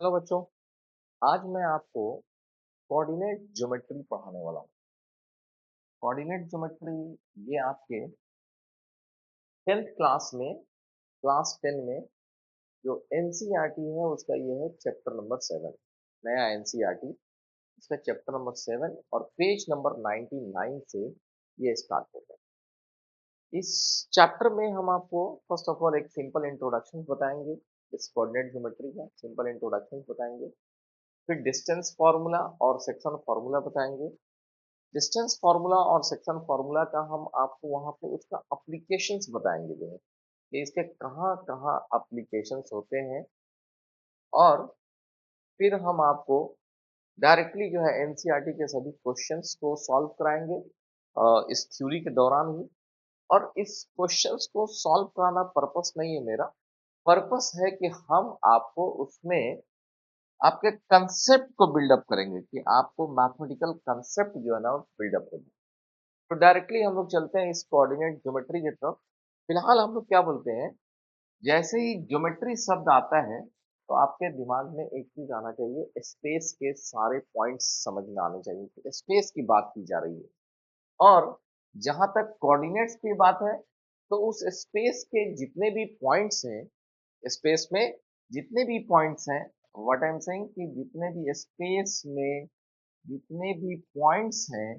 Hello बच्चों। आज मैं आपको कोऑर्डिनेट ज्योमेट्री पढ़ाने वाला हूँ। कोऑर्डिनेट ज्योमेट्री ये आपके 10th क्लास में क्लास 10 में जो एनसीईआरटी है उसका ये है चैप्टर नंबर 7। नया एनसीईआरटी इसका चैप्टर नंबर 7 और पेज नंबर 99 से ये स्टार्ट होता है। इस चैप्टर में हम आपको फर्स्ट ऑफ ऑल एक सिंपल इंट्रोडक्शन बताएंगे। इस कोऑर्डिनेट ज्योमेट्री का सिंपल इंट्रोडक्शन बताएंगे। फिर डिस्टेंस फार्मूला और सेक्शन फार्मूला बताएंगे। डिस्टेंस फार्मूला और सेक्शन फार्मूला का हम आपको वहां पे उसका अप्लीकेशंस बताएंगे जो है कि इसके कहाँ कहाँ अप्लीकेशंस होते हैं। और फिर हम आपको डायरेक्टली जो है एनसीईआरटी के सभी क्वेश्चंस को सॉल्व कराएंगे इस थ्योरी के दौरान ही। और इस क्वेश्चंस को सॉल्व कराना पर्पस नहीं है मेरा। पर्पस है कि हम आपको उसमें आपके कंसेप्ट को बिल्डअप करेंगे कि आपको मैथमेटिकल कंसेप्ट जो है ना बिल्डअप करेंगे। तो डायरेक्टली हम लोग चलते हैं इस कोऑर्डिनेट ज्योमेट्री की तरफ। फिलहाल हम लोग क्या बोलते हैं, जैसे ही ज्योमेट्री शब्द आता है तो आपके दिमाग में एक चीज आना चाहिए, स्पेस के सारे पॉइंट्स समझ में आने चाहिए कि स्पेस की बात की जा रही है। और जहां तक कोऑर्डिनेट्स की बात है तो उस स्पेस के जितने भी पॉइंट्स हैं, स्पेस में जितने भी पॉइंट्स हैं, व्हाट आई एम सेइंग कि जितने भी स्पेस में जितने भी पॉइंट्स हैं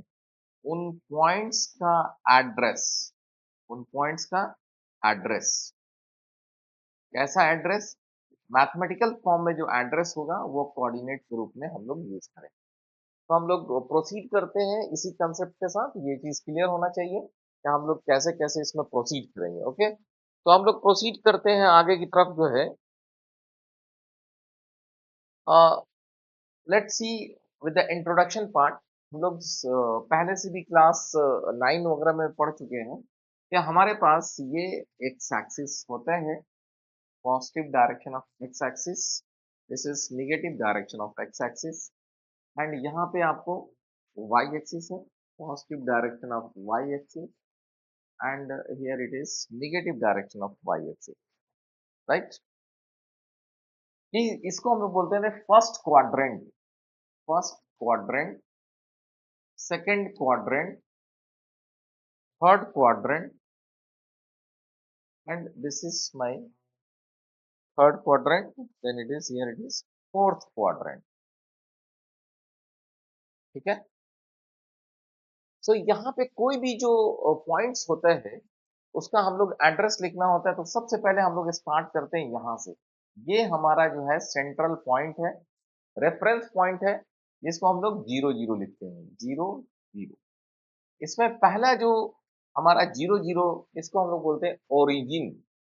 उन पॉइंट्स का एड्रेस, उन पॉइंट्स का एड्रेस, कैसा एड्रेस, मैथमेटिकल फॉर्म में जो एड्रेस होगा वो कोऑर्डिनेट के रूप में हम लोग यूज करें। तो हम लोग प्रोसीड करते हैं इसी कंसेप्ट के साथ। ये चीज क्लियर होना चाहिए कि हम लोग कैसे कैसे इसमें प्रोसीड करेंगे। ओके, तो हम लोग प्रोसीड करते हैं आगे की तरफ जो है। Let's see with the introduction part. हम लोग पहले से भी क्लास 9 वगैरह में पढ़ चुके हैं कि हमारे पास ये एक्स एक्सिस होता है, positive direction of x axis, this is negative direction of x axis, and यहाँ पे आपको y axis है, positive direction of y axis, and here it is negative direction of y axis, right? इसको हम लोग बोलते हैं first quadrant, first quadrant, second quadrant, third quadrant, and this is my third quadrant, then it is here it is fourth quadrant। ठीक है। सो यहाँ पे कोई भी जो पॉइंट्स होते हैं उसका हम लोग एड्रेस लिखना होता है तो सबसे पहले हम लोग स्टार्ट करते हैं यहाँ से। ये हमारा जो है सेंट्रल पॉइंट है, रेफरेंस पॉइंट है, जिसको हम लोग 0 0 लिखते हैं, 0 0। इसमें पहला जो हमारा 0 0, इसको हम लोग बोलते हैं ओरिजिन।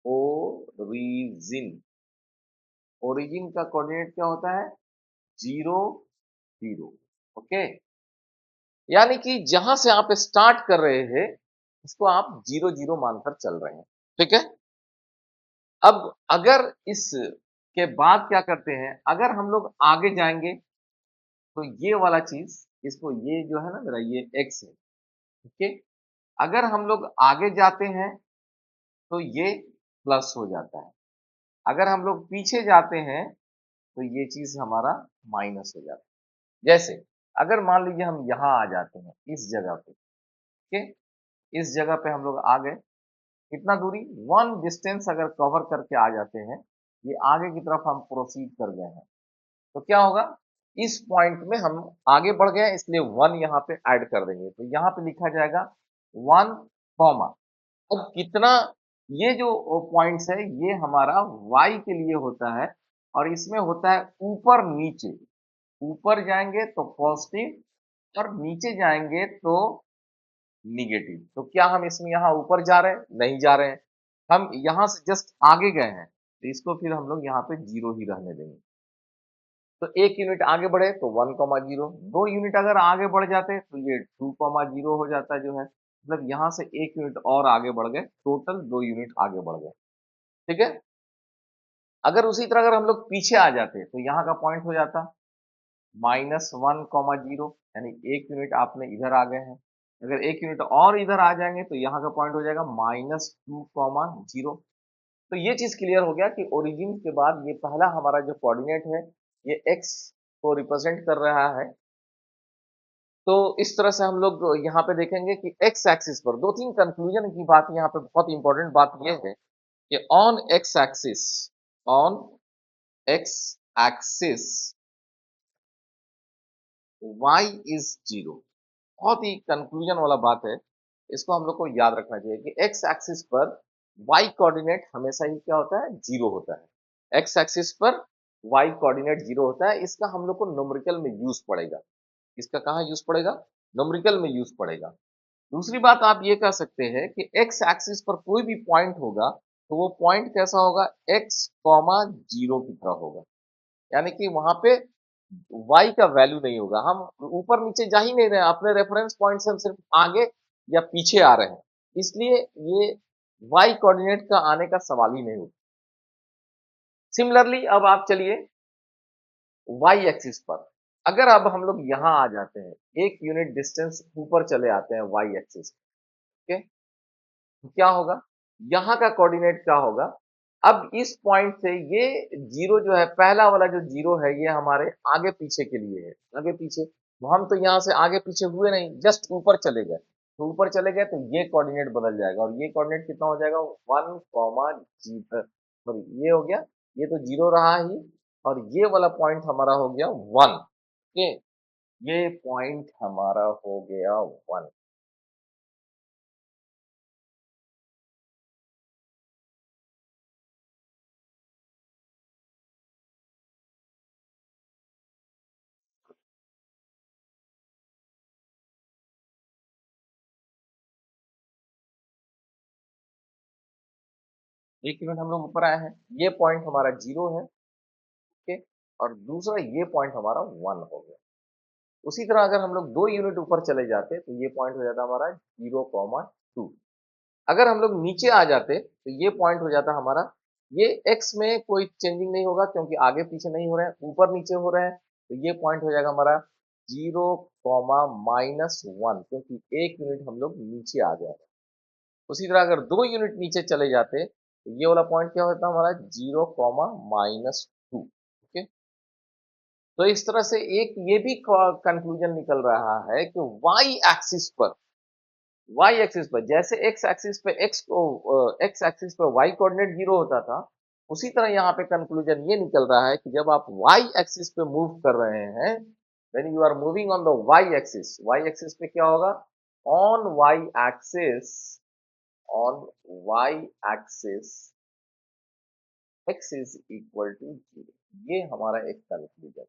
ओरिजिन, ओरिजिन का कोऑर्डिनेट क्या होता है, 0 0। ओके, यानी कि जहां से आप स्टार्ट कर रहे हैं इसको आप 0 0 मानकर चल रहे हैं। ठीक है। अब अगर इस के बाद क्या करते हैं, अगर हम लोग आगे जाएंगे तो ये वाला चीज, इसको ये जो है ना मेरा ये एक्स है। ओके, अगर हम लोग आगे जाते हैं तो ये प्लस हो जाता है, अगर हम लोग पीछे जाते हैं तो ये चीज हमारा माइनस हो जाता है। जैसे अगर मान लीजिए हम यहाँ आ जाते हैं इस जगह पे, ओके, इस जगह पे हम लोग आ गए, कितना दूरी, वन डिस्टेंस अगर कवर करके आ जाते हैं, ये आगे की तरफ हम प्रोसीड कर गए हैं, तो क्या होगा, इस पॉइंट में हम आगे बढ़ गए हैं इसलिए वन यहाँ पे ऐड कर देंगे, तो यहाँ पे लिखा जाएगा वन कॉमा। अब कितना, ये जो पॉइंट्स है ये हमारा y के लिए होता है और इसमें होता है ऊपर नीचे। ऊपर जाएंगे तो पॉजिटिव और नीचे जाएंगे तो निगेटिव। तो क्या हम इसमें यहाँ ऊपर जा रहे हैं, नहीं जा रहे हैं, हम यहाँ से जस्ट आगे गए हैं तो इसको फिर हम लोग यहाँ पे 0 ही रहने देंगे। तो 1 यूनिट आगे बढ़े तो 1 0, 2 यूनिट अगर आगे बढ़ जाते तो ये 2 0 हो जाता जो है, मतलब यहाँ से 1 यूनिट और आगे बढ़ गए, टोटल 2 यूनिट आगे बढ़ गए। ठीक है। अगर उसी तरह अगर हम लोग पीछे आ जाते तो यहाँ का पॉइंट हो जाता -1 0, यानी 1 यूनिट आपने इधर आ गए हैं, अगर 1 यूनिट और इधर आ जाएंगे तो यहाँ का पॉइंट हो जाएगा -2 0। तो ये चीज क्लियर हो गया कि ओरिजिन के बाद ये पहला हमारा जो कोऑर्डिनेट है ये x को रिप्रेजेंट कर रहा है। तो इस तरह से हम लोग यहाँ पे देखेंगे कि x एक्सिस पर 2-3 कंक्लूजन की बात यहाँ पे बहुत इंपॉर्टेंट बात ये है कि on x axis y is 0। बहुत ही कंक्लूजन वाला बात है। इसको हम लोग को याद रखना चाहिए कि x एक्सिस पर y कोऑर्डिनेट हमेशा ही क्या होता है? 0 होता है। x एक्सिस पर y कोऑर्डिनेट 0 होता है। इसका हम लोग को न्यूमेरिकल में यूज पड़ेगा। इसका कहाँ यूज पड़ेगा? न्यूमेरिकल में यूज पड़ेगा। दूसरी बात आप ये कह सकते हैं कि x एक्सिस पर कोई भी पॉइंट होगा तो वो पॉइंट कैसा होगा? x, 0 की तरह होगा। यानी कि वहां पे y का वैल्यू नहीं होगा। हम ऊपर नीचे जा ही नहीं रहे हैं, अपने रेफरेंस पॉइंट से हम सिर्फ आगे या पीछे आ रहे हैं। इसलिए ये y कोऑर्डिनेट का आने का सवाल ही नहीं होता। सिमिलरली अब आप चलिए y एक्सिस पर। अगर अब हम लोग यहां आ जाते हैं, एक यूनिट डिस्टेंस ऊपर चले आते हैं y एक्सिस, ओके, तो क्या होगा? यहाँ का कोऑर्डिनेट क्या होगा? अब इस पॉइंट से ये जीरो जो है, पहला वाला जो जीरो है, ये हमारे आगे पीछे के लिए है। आगे पीछे तो हम तो यहाँ से आगे पीछे हुए नहीं, जस्ट ऊपर चले गए। तो ऊपर चले गए तो ये कोऑर्डिनेट बदल जाएगा और ये कोऑर्डिनेट कितना हो जाएगा? 1, सॉरी, ये हो गया, ये तो जीरो रहा ही, और ये वाला पॉइंट हमारा हो गया 1। ओके, ये पॉइंट हमारा हो गया 1। एक यूनिट हम लोग ऊपर आए हैं, ये पॉइंट हमारा जीरो है, ओके, और दूसरा ये पॉइंट हमारा 1 हो गया। उसी तरह अगर हम लोग 2 यूनिट ऊपर चले जाते तो ये पॉइंट हो जाता हमारा 0,2। अगर हम लोग नीचे आ जाते तो ये पॉइंट हो जाता हमारा, ये x में कोई चेंजिंग नहीं होगा क्योंकि आगे पीछे नहीं हो रहे हैं, ऊपर नीचे हो रहे हैं, तो ये पॉइंट हो जाएगा हमारा 0,-1, क्योंकि एक यूनिट हम लोग नीचे आ गए। उसी तरह अगर 2 यूनिट नीचे चले जाते तो ये वाला पॉइंट क्या होता हमारा? 0,-2। ओके, तो इस तरह से एक ये भी कंक्लूजन निकल रहा है कि वाई एक्सिस पर जैसे एक्स एक्सिस पे एक्स एक्सिस पर वाई कोऑर्डिनेट 0 होता था, उसी तरह यहाँ पे कंक्लूजन ये निकल रहा है कि जब आप वाई एक्सिस पे मूव कर रहे हैं, when you are moving on the Y axis पे क्या होगा? On Y axis on Y axis x is equal to 0। ये हमारा एक कंक्लूजन।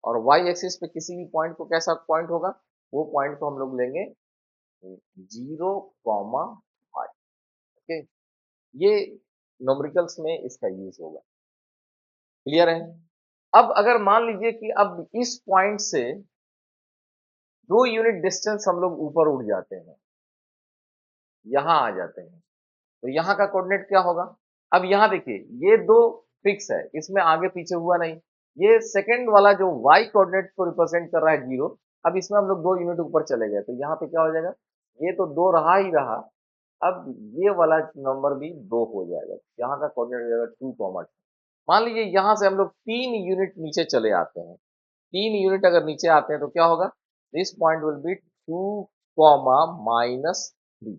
और y एक्सिस पे किसी भी पॉइंट को कैसा पॉइंट होगा? वो पॉइंट को हम लोग लेंगे 0,y। ओके, ये न्यूमेरिकल्स में इसका यूज होगा। क्लियर है? अब अगर मान लीजिए कि अब इस पॉइंट से 2 यूनिट डिस्टेंस हम लोग ऊपर उठ जाते हैं, यहां आ जाते हैं, तो यहाँ का कोऑर्डिनेट क्या होगा? अब यहाँ देखिए, ये दो फिक्स है, इसमें आगे पीछे हुआ नहीं। ये सेकंड वाला जो y कोऑर्डिनेट को रिप्रेजेंट कर रहा है 0, अब इसमें हम लोग 2 यूनिट ऊपर चले गए, तो यहाँ पे क्या हो जाएगा? ये तो 2 रहा ही रहा, अब ये वाला नंबर भी 2 हो जाएगा। यहाँ का कोऑर्डिनेट हो जाएगा 2, मान लीजिए यहाँ से हम लोग 3 यूनिट नीचे चले आते हैं। 3 यूनिट अगर नीचे आते हैं तो क्या होगा? This point will B 2, -3।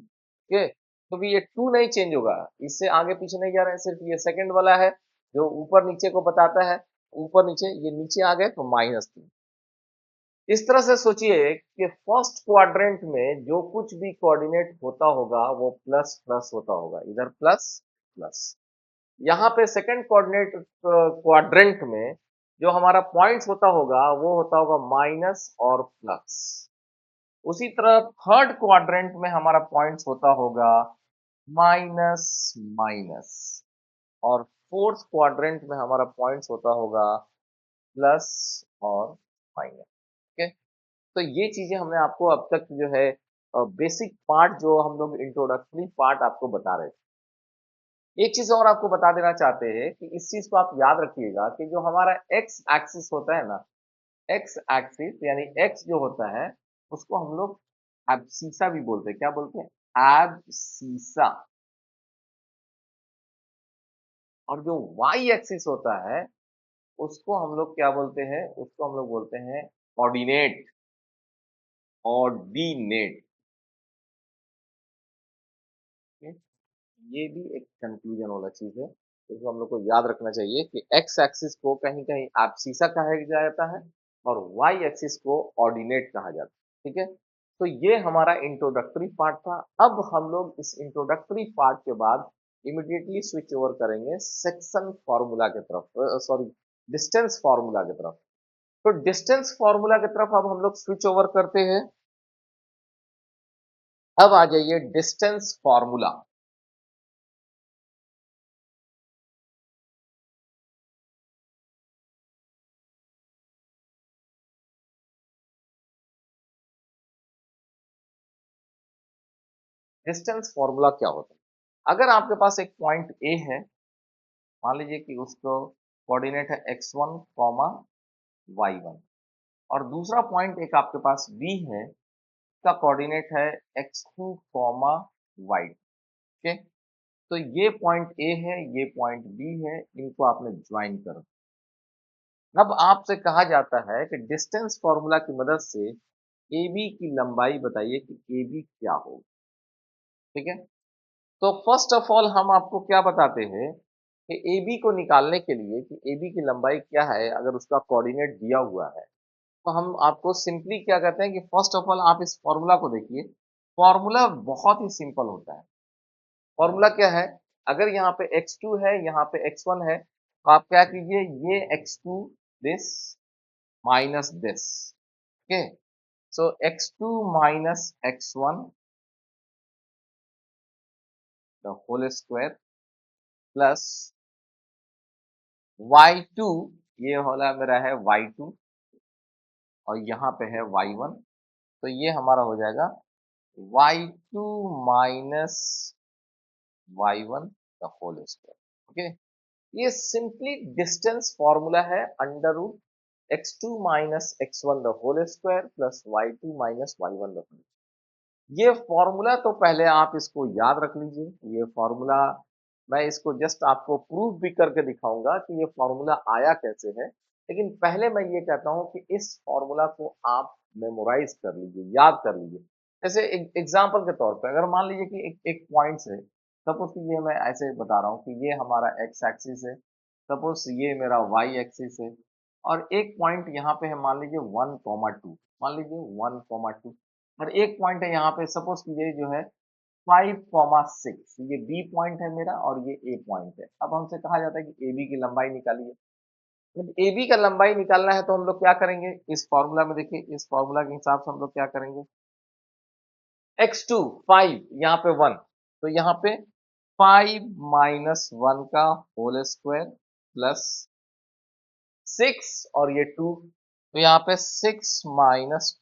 Okay, तो भी ये 2 नहीं चेंज होगा, इससे आगे पीछे नहीं जा रहे हैं, सिर्फ ये सेकंड वाला है जो ऊपर नीचे को बताता है। ऊपर नीचे, ये नीचे आ गए तो -3। इस तरह से सोचिए कि फर्स्ट क्वाड्रेंट में जो कुछ भी कोऑर्डिनेट होता होगा वो प्लस प्लस होता होगा, इधर प्लस प्लस। यहाँ पे सेकंड कोऑर्डिनेट क्वाड्रेंट में जो हमारा पॉइंट्स होता होगा वो होता होगा माइनस और प्लस। उसी तरह थर्ड क्वाड्रेंट में हमारा पॉइंट्स होता होगा माइनस माइनस, और फोर्थ क्वाड्रेंट में हमारा पॉइंट्स होता होगा प्लस और माइनस। ओके, तो ये चीजें हमने आपको अब तक जो है बेसिक पार्ट, जो हम लोग इंट्रोडक्टरी पार्ट आपको बता रहे थे। एक चीज और आपको बता देना चाहते हैं कि इस चीज को आप याद रखिएगा कि जो हमारा एक्स एक्सिस होता है ना, एक्स एक्सिस यानी एक्स जो होता है, उसको हम लोग एब्सीसा भी बोलते हैं। क्या बोलते हैं? एब्सीसा। और जो वाई एक्सिस होता है उसको हम लोग क्या बोलते हैं? उसको हम लोग बोलते हैं ऑर्डिनेट, ऑर्डिनेट। ये भी एक कंफ्यूजन वाला चीज है, इसको हम लोग को याद रखना चाहिए कि एक्स एक्सिस को कहीं कहीं एब्सिसा कहा जाता है और वाई एक्सिस को ऑर्डिनेट कहा जाता है। ठीक है, तो ये हमारा इंट्रोडक्टरी पार्ट था। अब हम लोग इस इंट्रोडक्टरी पार्ट के बाद इमिडिएटली स्विच ओवर करेंगे सेक्शन फॉर्मूला की तरफ, सॉरी, डिस्टेंस फॉर्मूला की तरफ। तो डिस्टेंस फॉर्मूला की तरफ अब हम लोग स्विच ओवर करते हैं। अब आ जाइए डिस्टेंस फॉर्मूला। डिस्टेंस फॉर्मूला क्या होता है? अगर आपके पास एक पॉइंट ए है, मान लीजिए कि उसको कोऑर्डिनेट है x1 कॉमा y1, और दूसरा पॉइंट एक आपके पास बी है, इसका कोऑर्डिनेट है x2 कॉमा y2। ठीक है, तो ये पॉइंट ए है, ये पॉइंट बी है, इनको आपने ज्वाइन करो। अब आपसे कहा जाता है कि डिस्टेंस फॉर्मूला की मदद से ए बी की लंबाई बताइए कि ए बी क्या होगी। ठीक है, तो फर्स्ट ऑफ ऑल हम आपको क्या बताते हैं कि AB को निकालने के लिए कि AB की लंबाई क्या है, अगर उसका कोऑर्डिनेट दिया हुआ है, तो हम आपको सिंपली क्या कहते हैं कि फर्स्ट ऑफ ऑल आप इस फॉर्मूला को देखिए। फॉर्मूला बहुत ही सिंपल होता है। फॉर्मूला क्या है? अगर यहाँ पे x2 है, यहाँ पे x1 है, तो आप क्या कीजिए, ये x2 this minus this. Okay, so x2 minus x1 the whole square plus y2, ये वाला मेरा है y2, और यहाँ पे है y1, तो ये हमारा हो जाएगा y2 माइनस y1 का होल स्क्वायर। ओके, ये सिंपली डिस्टेंस फॉर्मूला है, under root x2 minus x1 the whole square plus y2 minus y1 the whole. ये फॉर्मूला तो पहले आप इसको याद रख लीजिए। ये फॉर्मूला मैं इसको जस्ट आपको प्रूव भी करके दिखाऊंगा कि ये फॉर्मूला आया कैसे है, लेकिन पहले मैं ये कहता हूं कि इस फॉर्मूला को आप मेमोराइज कर लीजिए, याद कर लीजिए। जैसे एग्जांपल के तौर पे अगर मान लीजिए कि एक पॉइंट है, सपोज कि ये मैं ऐसे बता रहा हूँ कि ये हमारा एक्स एक्सिस है, सपोज ये मेरा वाई एक्सिस है, और एक पॉइंट यहाँ पे है, मान लीजिए 1,2, मान लीजिए 1,2, और एक पॉइंट है यहाँ पे, सपोज कि ये जो है 5,6, ये बी पॉइंट है मेरा और ये ए पॉइंट है। अब हमसे कहा जाता है कि ए बी की लंबाई निकालिए। जब ए बी का लंबाई निकालना है तो हम लोग क्या करेंगे, इस फॉर्मूला में देखिए, इस फॉर्मूला के हिसाब से हम लोग क्या करेंगे, x2 5, यहाँ पे 1, तो यहाँ पे 5 - 1 का होल स्क्वायर प्लस 6, और ये 2, तो यहाँ पे 6 -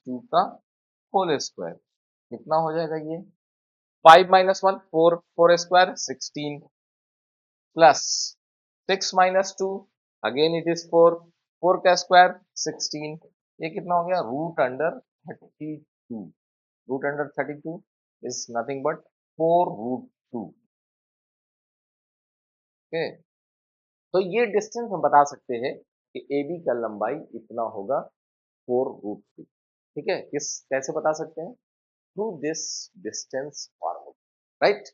2 का होल स्क्वायर। कितना हो जाएगा ये, 5 - 1 4, 4 square 16, plus 6 - 2, again it is 4, 4 का स्क्वायर 16, ये कितना हो गया, √32। √32 इज नथिंग बट 4√2। ओके, तो ये डिस्टेंस हम बता सकते हैं कि ए बी का लंबाई इतना होगा, 4√2। ठीक है, किस कैसे बता सकते हैं, through this distance formula, right.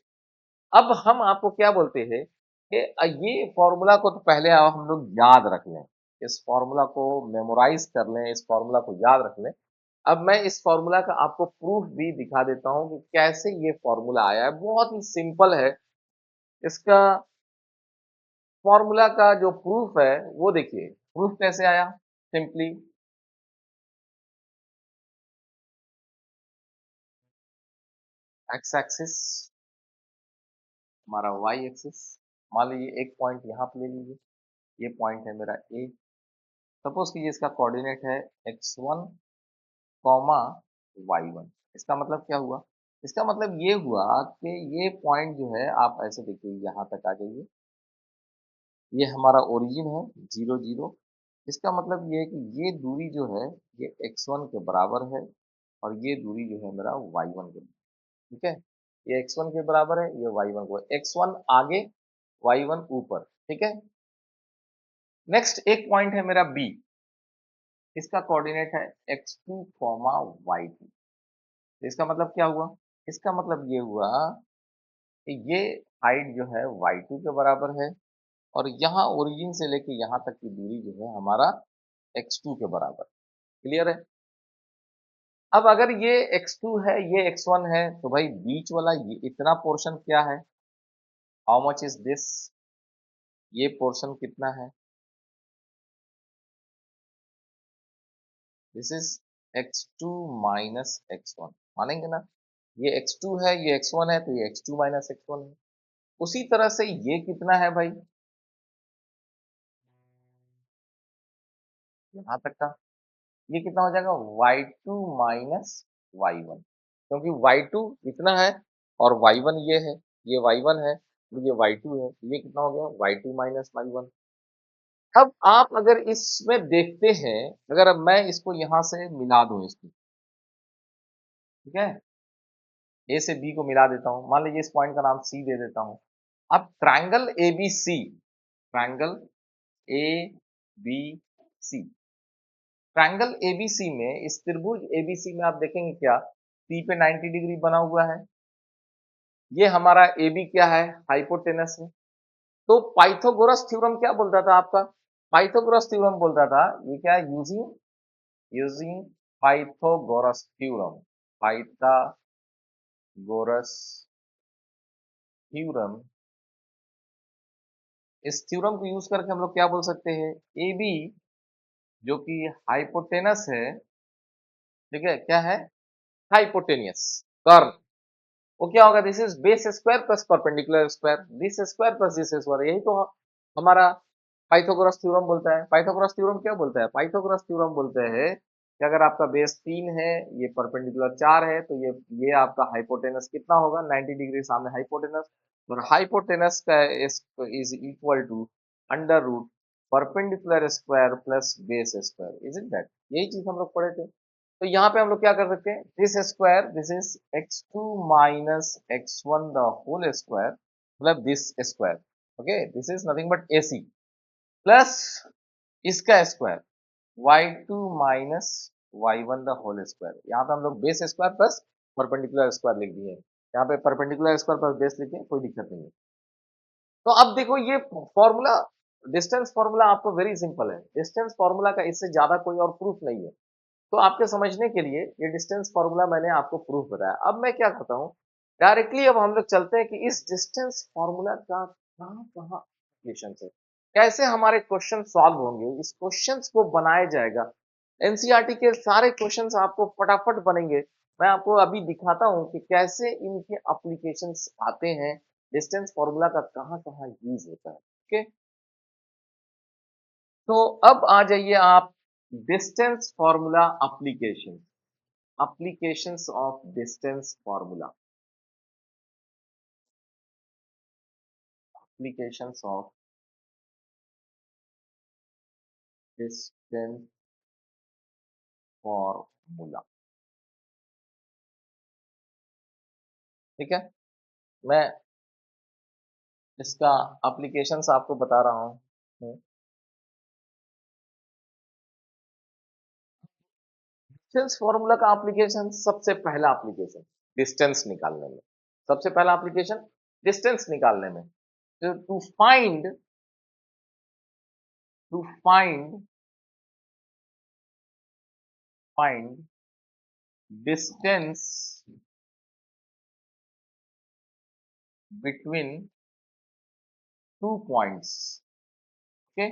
अब हम आपको क्या बोलते हैं कि ये फॉर्मूला को तो पहले हम लोग याद रख लें, इस फॉर्मूला को मेमोराइज कर लें, इस फॉर्मूला को याद रख लें। अब मैं इस फॉर्मूला का आपको प्रूफ भी दिखा देता हूं कि कैसे ये फॉर्मूला आया है। बहुत ही सिंपल है इसका। फॉर्मूला का जो प्रूफ है वो देखिए, प्रूफ कैसे आया, सिंपली एक्स एक्सिस हमारा वाई एक्सिस, मान लीजिए एक पॉइंट यहाँ पे ले लीजिए, ये पॉइंट है मेरा ए, सपोज कीजिए इसका कोऑर्डिनेट है x1 कॉमा y1। इसका मतलब क्या हुआ, इसका मतलब ये हुआ कि ये पॉइंट जो है, आप ऐसे देखिए यहाँ तक आ जाइए, ये हमारा ओरिजिन है 0 0। इसका मतलब ये है कि ये दूरी जो है ये x1 के बराबर है, और ये दूरी जो है मेरा y1 के, ठीक है, ये x1 के बराबर है, ये y1 को, x1 आगे y1 ऊपर। ठीक है, नेक्स्ट एक पॉइंट है मेरा बी, इसका कोऑर्डिनेट है x2 कॉमा y2। इसका मतलब क्या हुआ? इसका मतलब ये हुआ कि ये हाइट जो है y2 के बराबर है और यहाँ ओरिजिन से लेके यहाँ तक की दूरी जो है हमारा x2 के बराबर। क्लियर है? अब अगर ये x2 है, ये x1 है, तो भाई बीच वाला ये इतना पोर्शन क्या है? How much is this? ये पोर्शन कितना है? This is x2 minus x1। मानेंगे ना? ये x2 है, ये x1 है, तो ये x2 माइनस x1 है। उसी तरह से ये कितना है भाई? यहाँ तक का ये कितना हो जाएगा? y2 माइनस y1, क्योंकि y2 इतना है और y1 ये y1 है, तो ये y2 है, ये कितना हो गया? y2 minus y1। अब आप अगर इसमें देखते हैं, अगर अब मैं इसको यहां से मिला दूं इसको, ठीक है, ए से बी को मिला देता हूं, मान लीजिए इस पॉइंट का नाम सी दे देता हूं। अब triangle ABC, triangle A B C, triangle ABC में, इस त्रिभुज एबीसी में आप देखेंगे क्या, सी पे 90 डिग्री बना हुआ है। ये हमारा ए बी क्या है? हाइपोटेनस है। तो पाइथागोरस थ्योरम क्या बोलता था आपका? पाइथागोरस थ्योरम बोलता था, ये क्या है? Using using Pythagoras theorem, Pythagoras theorem, इस थ्योरम को यूज करके हम लोग क्या बोल सकते हैं? ए बी जो कि हाइपोटेनस है, ठीक है, क्या है? हाइपोटेनियस कर्व, वो क्या होगा? This is base square plus perpendicular square, this square plus this square. यही तो हमारा पाइथागोरस थ्योरम बोलता है। पाइथागोरस थ्योरम क्या बोलता है? पाइथागोरस थ्योरम बोलते हैं कि अगर आपका बेस 3 है, ये परपेंडिकुलर 4 है, तो ये आपका हाइपोटेनस कितना होगा? 90 डिग्री सामने हाइपोटेनस, और हाइपोटेनस का is equal to under root perpendicular square plus base square, is it that? यही चीज हम लोग पढ़े थे। तो यहाँ पे हम लोग क्या कर सकते हैं? This square, this is x2 minus x1 the whole square, मतलब this square, okay, this is nothing but AC plus इसका square y2 minus y1 the whole square. यहाँ पे हम लोग base square plus perpendicular square लिख दिए, यहाँ पे परपेंडिकुलर स्क्वायर प्लस बेस लिखे, कोई दिक्कत नहीं है। तो अब देखो ये फॉर्मूला, डिस्टेंस फॉर्मूला आपको वेरी सिंपल है। डिस्टेंस फॉर्मूला का इससे ज्यादा कोई और प्रूफ नहीं है। तो आपके समझने के लिए ये डिस्टेंस फॉर्मूला मैंने आपको प्रूफ बताया। अब मैं क्या करता हूँ, डायरेक्टली अब हम लोग चलते हैं कि इस डिस्टेंस फॉर्मूला का कहाँ कहाँ एप्लीकेशन है, कैसे हमारे क्वेश्चन सॉल्व होंगे, इस क्वेश्चंस को बनाया जाएगा। एनसीईआरटी के सारे क्वेश्चंस आपको फटाफट बनेंगे। मैं आपको अभी दिखाता हूँ कि कैसे इनके एप्लीकेशंस आते हैं, डिस्टेंस फॉर्मूला का कहाँ कहाँ यूज होता है। ओके, तो अब आ जाइए आप distance formula application, applications of distance formula, applications of distance formula। ठीक है, मैं इसका applications आपको बता रहा हूँ। डिस्टेंस फॉर्मूला का एप्लीकेशन, सबसे पहला एप्लीकेशन डिस्टेंस निकालने में, सबसे पहला एप्लीकेशन डिस्टेंस निकालने में। तो to find distance between two points, okay,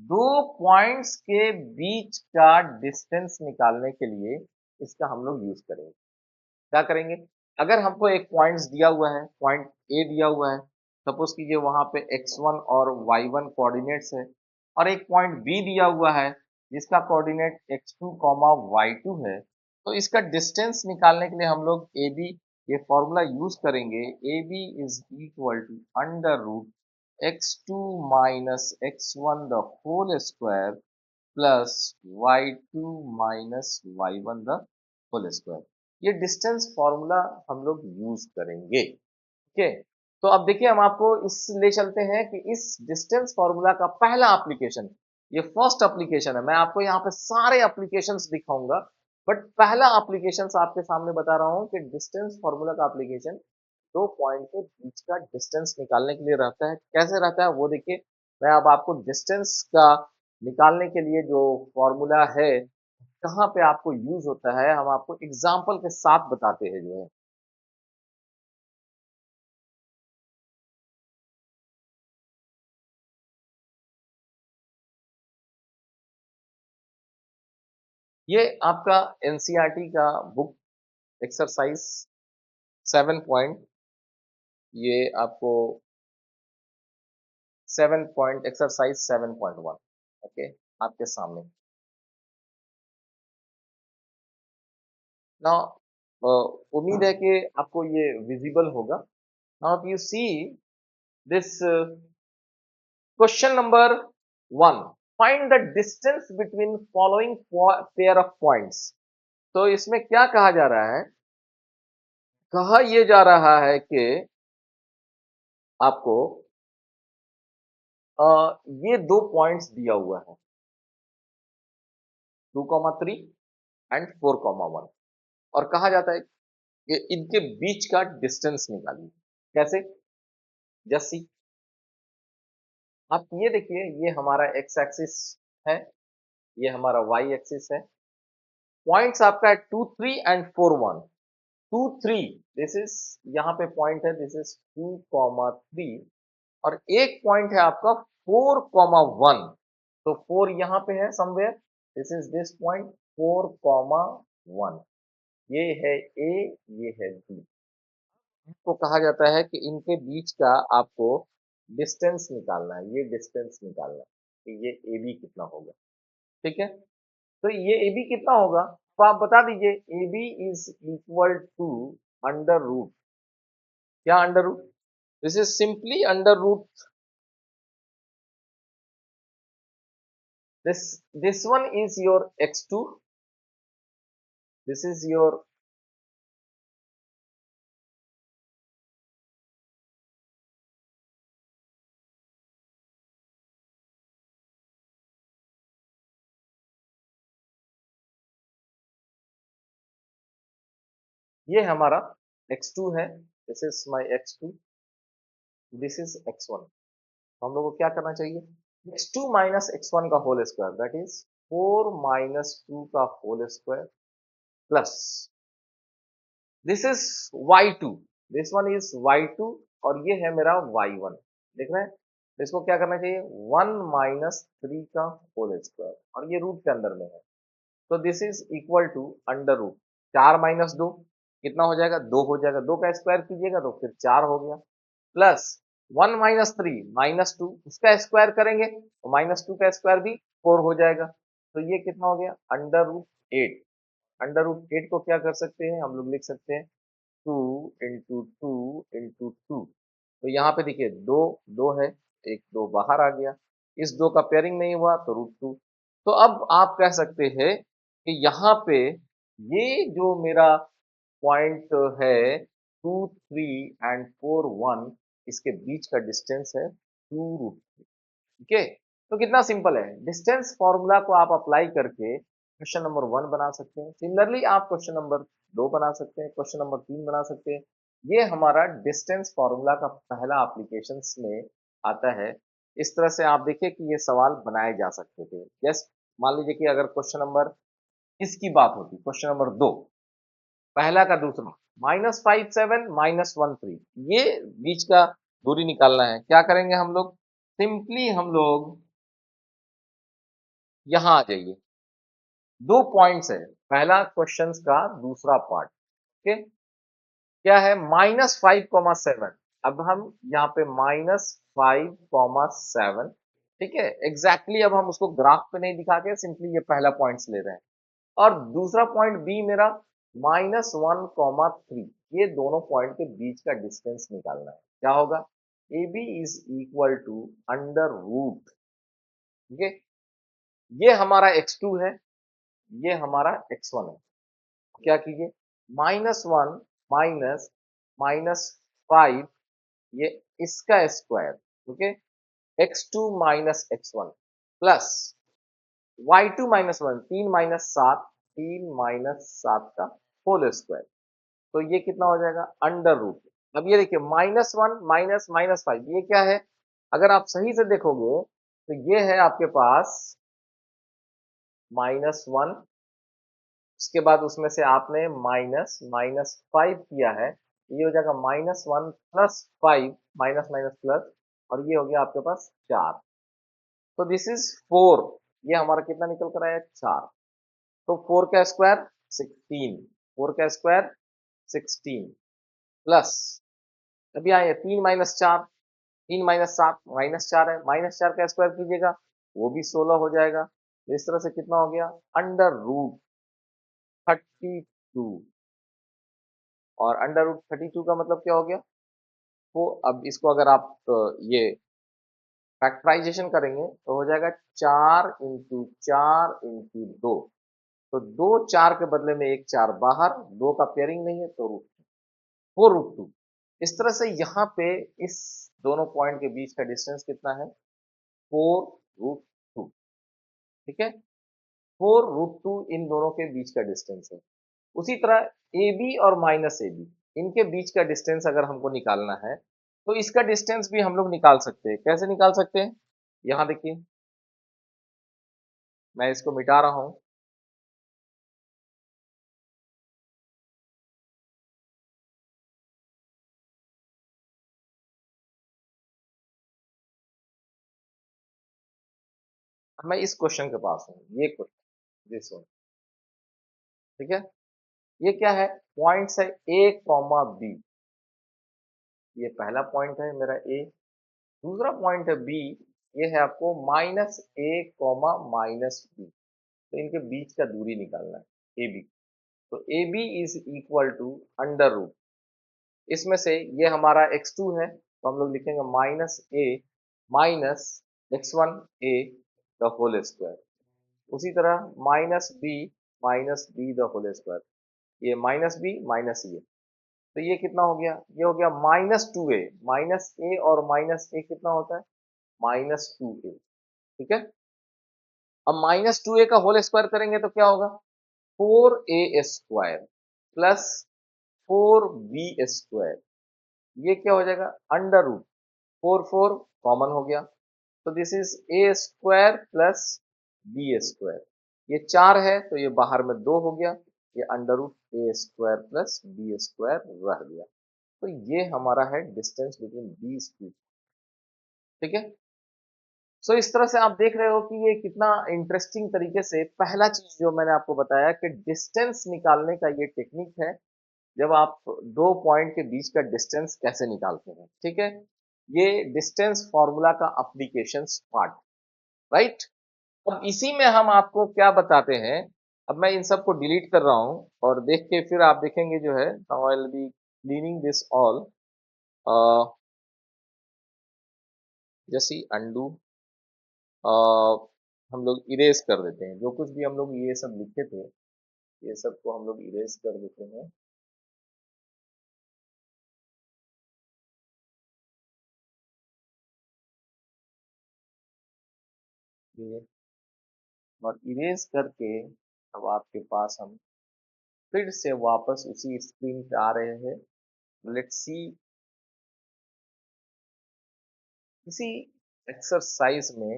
दो पॉइंट्स के बीच का डिस्टेंस निकालने के लिए इसका हम लोग यूज करेंगे। क्या करेंगे? अगर हमको एक पॉइंट्स दिया हुआ है, पॉइंट ए दिया हुआ है, सपोज कीजिए वहां पे x1 और y1 कोऑर्डिनेट्स है, और एक पॉइंट बी दिया हुआ है जिसका कोऑर्डिनेट x2 कॉमा y2 है, तो इसका डिस्टेंस निकालने के लिए हम लोग ए बी, ये फॉर्मूला यूज करेंगे। A B is equal to under root x2 minus x1 the whole square plus y2 minus y1 the whole square. ये डिस्टेंस फॉर्मूला हम लोग यूज करेंगे। ठीक है, तो अब देखिए हम आपको इस ले चलते हैं कि इस डिस्टेंस फॉर्मूला का पहला एप्लीकेशन, ये फर्स्ट एप्लीकेशन है। मैं आपको यहाँ पे सारे एप्लीकेशंस दिखाऊंगा, बट पहला एप्लीकेशन आपके सामने बता रहा हूँ कि डिस्टेंस फॉर्मूला का एप्लीकेशन दो पॉइंट के बीच का डिस्टेंस निकालने के लिए रहता है। कैसे रहता है वो देखिए। मैं अब आपको डिस्टेंस का निकालने के लिए जो फॉर्मूला है कहाँ पे आपको यूज होता है, हम आपको एग्जाम्पल के साथ बताते हैं जो है। ये आपका एनसीईआरटी का बुक एक्सरसाइज 7 पॉइंट, ये आपको 7 पॉइंट एक्सरसाइज 7.1, ओके, आपके सामने ना। उम्मीद है कि आपको ये विजिबल होगा। Now you see this question number 1, find the distance between following pair of points. तो इसमें क्या कहा जा रहा है, कहा यह जा रहा है कि आपको ये दो पॉइंट्स दिया हुआ है, 2,3 एंड 4,1, और कहा जाता है कि इनके बीच का डिस्टेंस निकालिए। कैसे? जस्ट सी, आप ये देखिए, ये हमारा एक्स एक्सिस है, ये हमारा वाई एक्सिस है। पॉइंट्स आपका है 2, 3 एंड 4, 1। 2, 3, दिस इज, यहाँ पे पॉइंट है, दिस इज 2,3, और एक पॉइंट है आपका 4,1। तो 4 यहाँ पे है somewhere, this is this point 4,1। ये है ए, ये है बी। को कहा जाता है कि इनके बीच का आपको डिस्टेंस निकालना है, ये डिस्टेंस निकालना है कि ये ए बी कितना होगा। ठीक है, तो ये ए बी कितना होगा, तो आप बता दीजिए। A B is equal to under root, क्या under root, this is simply under root, this one is your x2, this is your, ये हमारा x2 है, this is my x2, this is x1। हम लोग को क्या करना चाहिए, x2 माइनस x1 का whole square, that is 4 minus 2 का whole square, plus this is y2, this one is y2, और ये है मेरा y1। देख रहे हैं, इसको क्या करना चाहिए, 1 - 3 का होल स्क्वायर, और ये रूट के अंदर में है। तो this is equal to under root 4 - 2 कितना हो जाएगा, 2 हो जाएगा, 2 का स्क्वायर कीजिएगा तो फिर 4 हो गया, प्लस 1 - 3 -2, उसका स्क्वायर करेंगे तो -2 का स्क्वायर भी 4 हो जाएगा। तो ये कितना हो गया, अंडर रूट 8। अंडर रूट 8 को क्या कर सकते हैं, हम लोग लिख सकते हैं 2 × 2 × 2। तो यहाँ पे देखिए दो, दो है, एक दो बाहर आ गया, इस दो का पेयरिंग नहीं हुआ तो √2। तो अब आप कह सकते हैं कि यहाँ पे ये जो मेरा पॉइंट है 2, 3 एंड 4, 1, इसके बीच का डिस्टेंस है 2√3। ठीक है, तो कितना सिंपल है, डिस्टेंस फॉर्मूला को आप अप्लाई करके क्वेश्चन नंबर 1 बना सकते हैं। सिमिलरली आप क्वेश्चन नंबर 2 बना सकते हैं, क्वेश्चन नंबर 3 बना सकते हैं। ये हमारा डिस्टेंस फॉर्मूला का पहला एप्लीकेशन में आता है। इस तरह से आप देखिए कि ये सवाल बनाए जा सकते थे। जस्ट मान लीजिए कि अगर क्वेश्चन नंबर इसकी बात होती, क्वेश्चन नंबर 2, पहला का दूसरा, -5 7 -1 3, ये बीच का दूरी निकालना है। क्या करेंगे हम लोग, सिंपली हम लोग यहाँ आ जाइए, दो पॉइंट्स है, पहला क्वेश्चन का दूसरा पार्ट, ओके, क्या है, -5, 7। अब हम यहाँ पे -5, 7, ठीक है, एग्जैक्टली अब हम उसको ग्राफ पे नहीं दिखा के सिंपली ये पहला पॉइंट्स ले रहे हैं, और दूसरा पॉइंट बी मेरा -1, 3। ये दोनों पॉइंट के बीच का डिस्टेंस निकालना है। क्या होगा, A B is equal to under root, ठीक है, ये हमारा x2 है, ये हमारा x1 है। क्या कीजिए, -1 माइनस -5, ये इसका square okay, x2 minus x1 plus y2 minus 1, 3 - 7, 3 - 7 का होल स्क्वायर। तो ये कितना हो जाएगा अंडर रूट। अब ये देखिए -1 माइनस -5 ये क्या है? अगर आप सही से देखोगे तो ये है आपके पास -1, उसके बाद उसमें से आपने -5 किया है, ये हो जाएगा -1 प्लस 5 माइनस माइनस प्लस, और ये हो गया आपके पास 4। तो दिस इज 4, ये हमारा कितना निकल कर आया 4। तो 4 का स्क्वायर 16, 4 का स्क्वायर 16 प्लस अभी आए 3 - 4, 3 - 7 -4 है, -4 का स्क्वायर कीजिएगा वो भी 16 हो जाएगा। तो इस तरह से कितना हो गया अंडर रूट 32, और अंडर रूट 32 का मतलब क्या हो गया? वो अब इसको अगर आप ये फैक्टराइजेशन करेंगे तो हो जाएगा 4 × 4 × 2। तो 2 4 के बदले में एक 4 बाहर, 2 का पेयरिंग नहीं है तो रूट 4 √2। इस तरह से यहाँ पे इस दोनों पॉइंट के बीच का डिस्टेंस कितना है 4 √2। ठीक है, 4 √2 इन दोनों के बीच का डिस्टेंस है। उसी तरह ए बी और माइनस ए बी इनके बीच का डिस्टेंस अगर हमको निकालना है तो इसका डिस्टेंस भी हम लोग निकाल सकते हैं। कैसे निकाल सकते हैं? यहाँ देखिए मैं इसको मिटा रहा हूं। अब मैं इस क्वेश्चन के पास हूँ, ये क्वेश्चन दिस वन। ठीक है, ये क्या है? पॉइंट्स है ए कॉमा बी। ये पहला पॉइंट है मेरा ए, दूसरा पॉइंट है बी, ये है आपको -a, -b। तो इनके बीच का दूरी निकालना है ए बी। तो A B is equal to under root, इसमें से ये हमारा x2 है तो हम लोग लिखेंगे -a -x1a the whole square. उसी तरह -b द होल स्क्वायर, ये -b माइनस ये, तो ये कितना हो गया? ये हो गया -2a, -a और -a कितना होता है -2a। ठीक है, अब -2a का होल स्क्वायर करेंगे तो क्या होगा 4a² प्लस 4b²। ये क्या हो जाएगा अंडर रूट 4 कॉमन हो गया, तो this is a² plus b²। ये 4 है तो ये बाहर में 2 हो गया, ये under root a² plus b² रह गया। तो ये हमारा है डिस्टेंस बिटवीन दीज टू। ठीक है, सो इस तरह से आप देख रहे हो कि ये कितना इंटरेस्टिंग तरीके से पहला चीज जो मैंने आपको बताया कि डिस्टेंस निकालने का ये टेक्निक है, जब आप दो पॉइंट के बीच का डिस्टेंस कैसे निकालते हैं। ठीक है, ये डिस्टेंस फॉर्मूला का एप्लीकेशन पार्ट, राइट। अब इसी में हम आपको क्या बताते हैं, अब मैं इन सबको डिलीट कर रहा हूं और देख के फिर आप देखेंगे जो है now I will be cleaning this all, जैसे अंडू हम लोग इरेज कर देते हैं जो कुछ भी हम लोग ये सब लिखे थे, ये सब को हम लोग इरेज कर देते हैं। ये और इरेज करके अब आपके पास हम फिर से वापस उसी स्क्रीन पे आ रहे हैं। लेट्स सी, इसी एक्सरसाइज में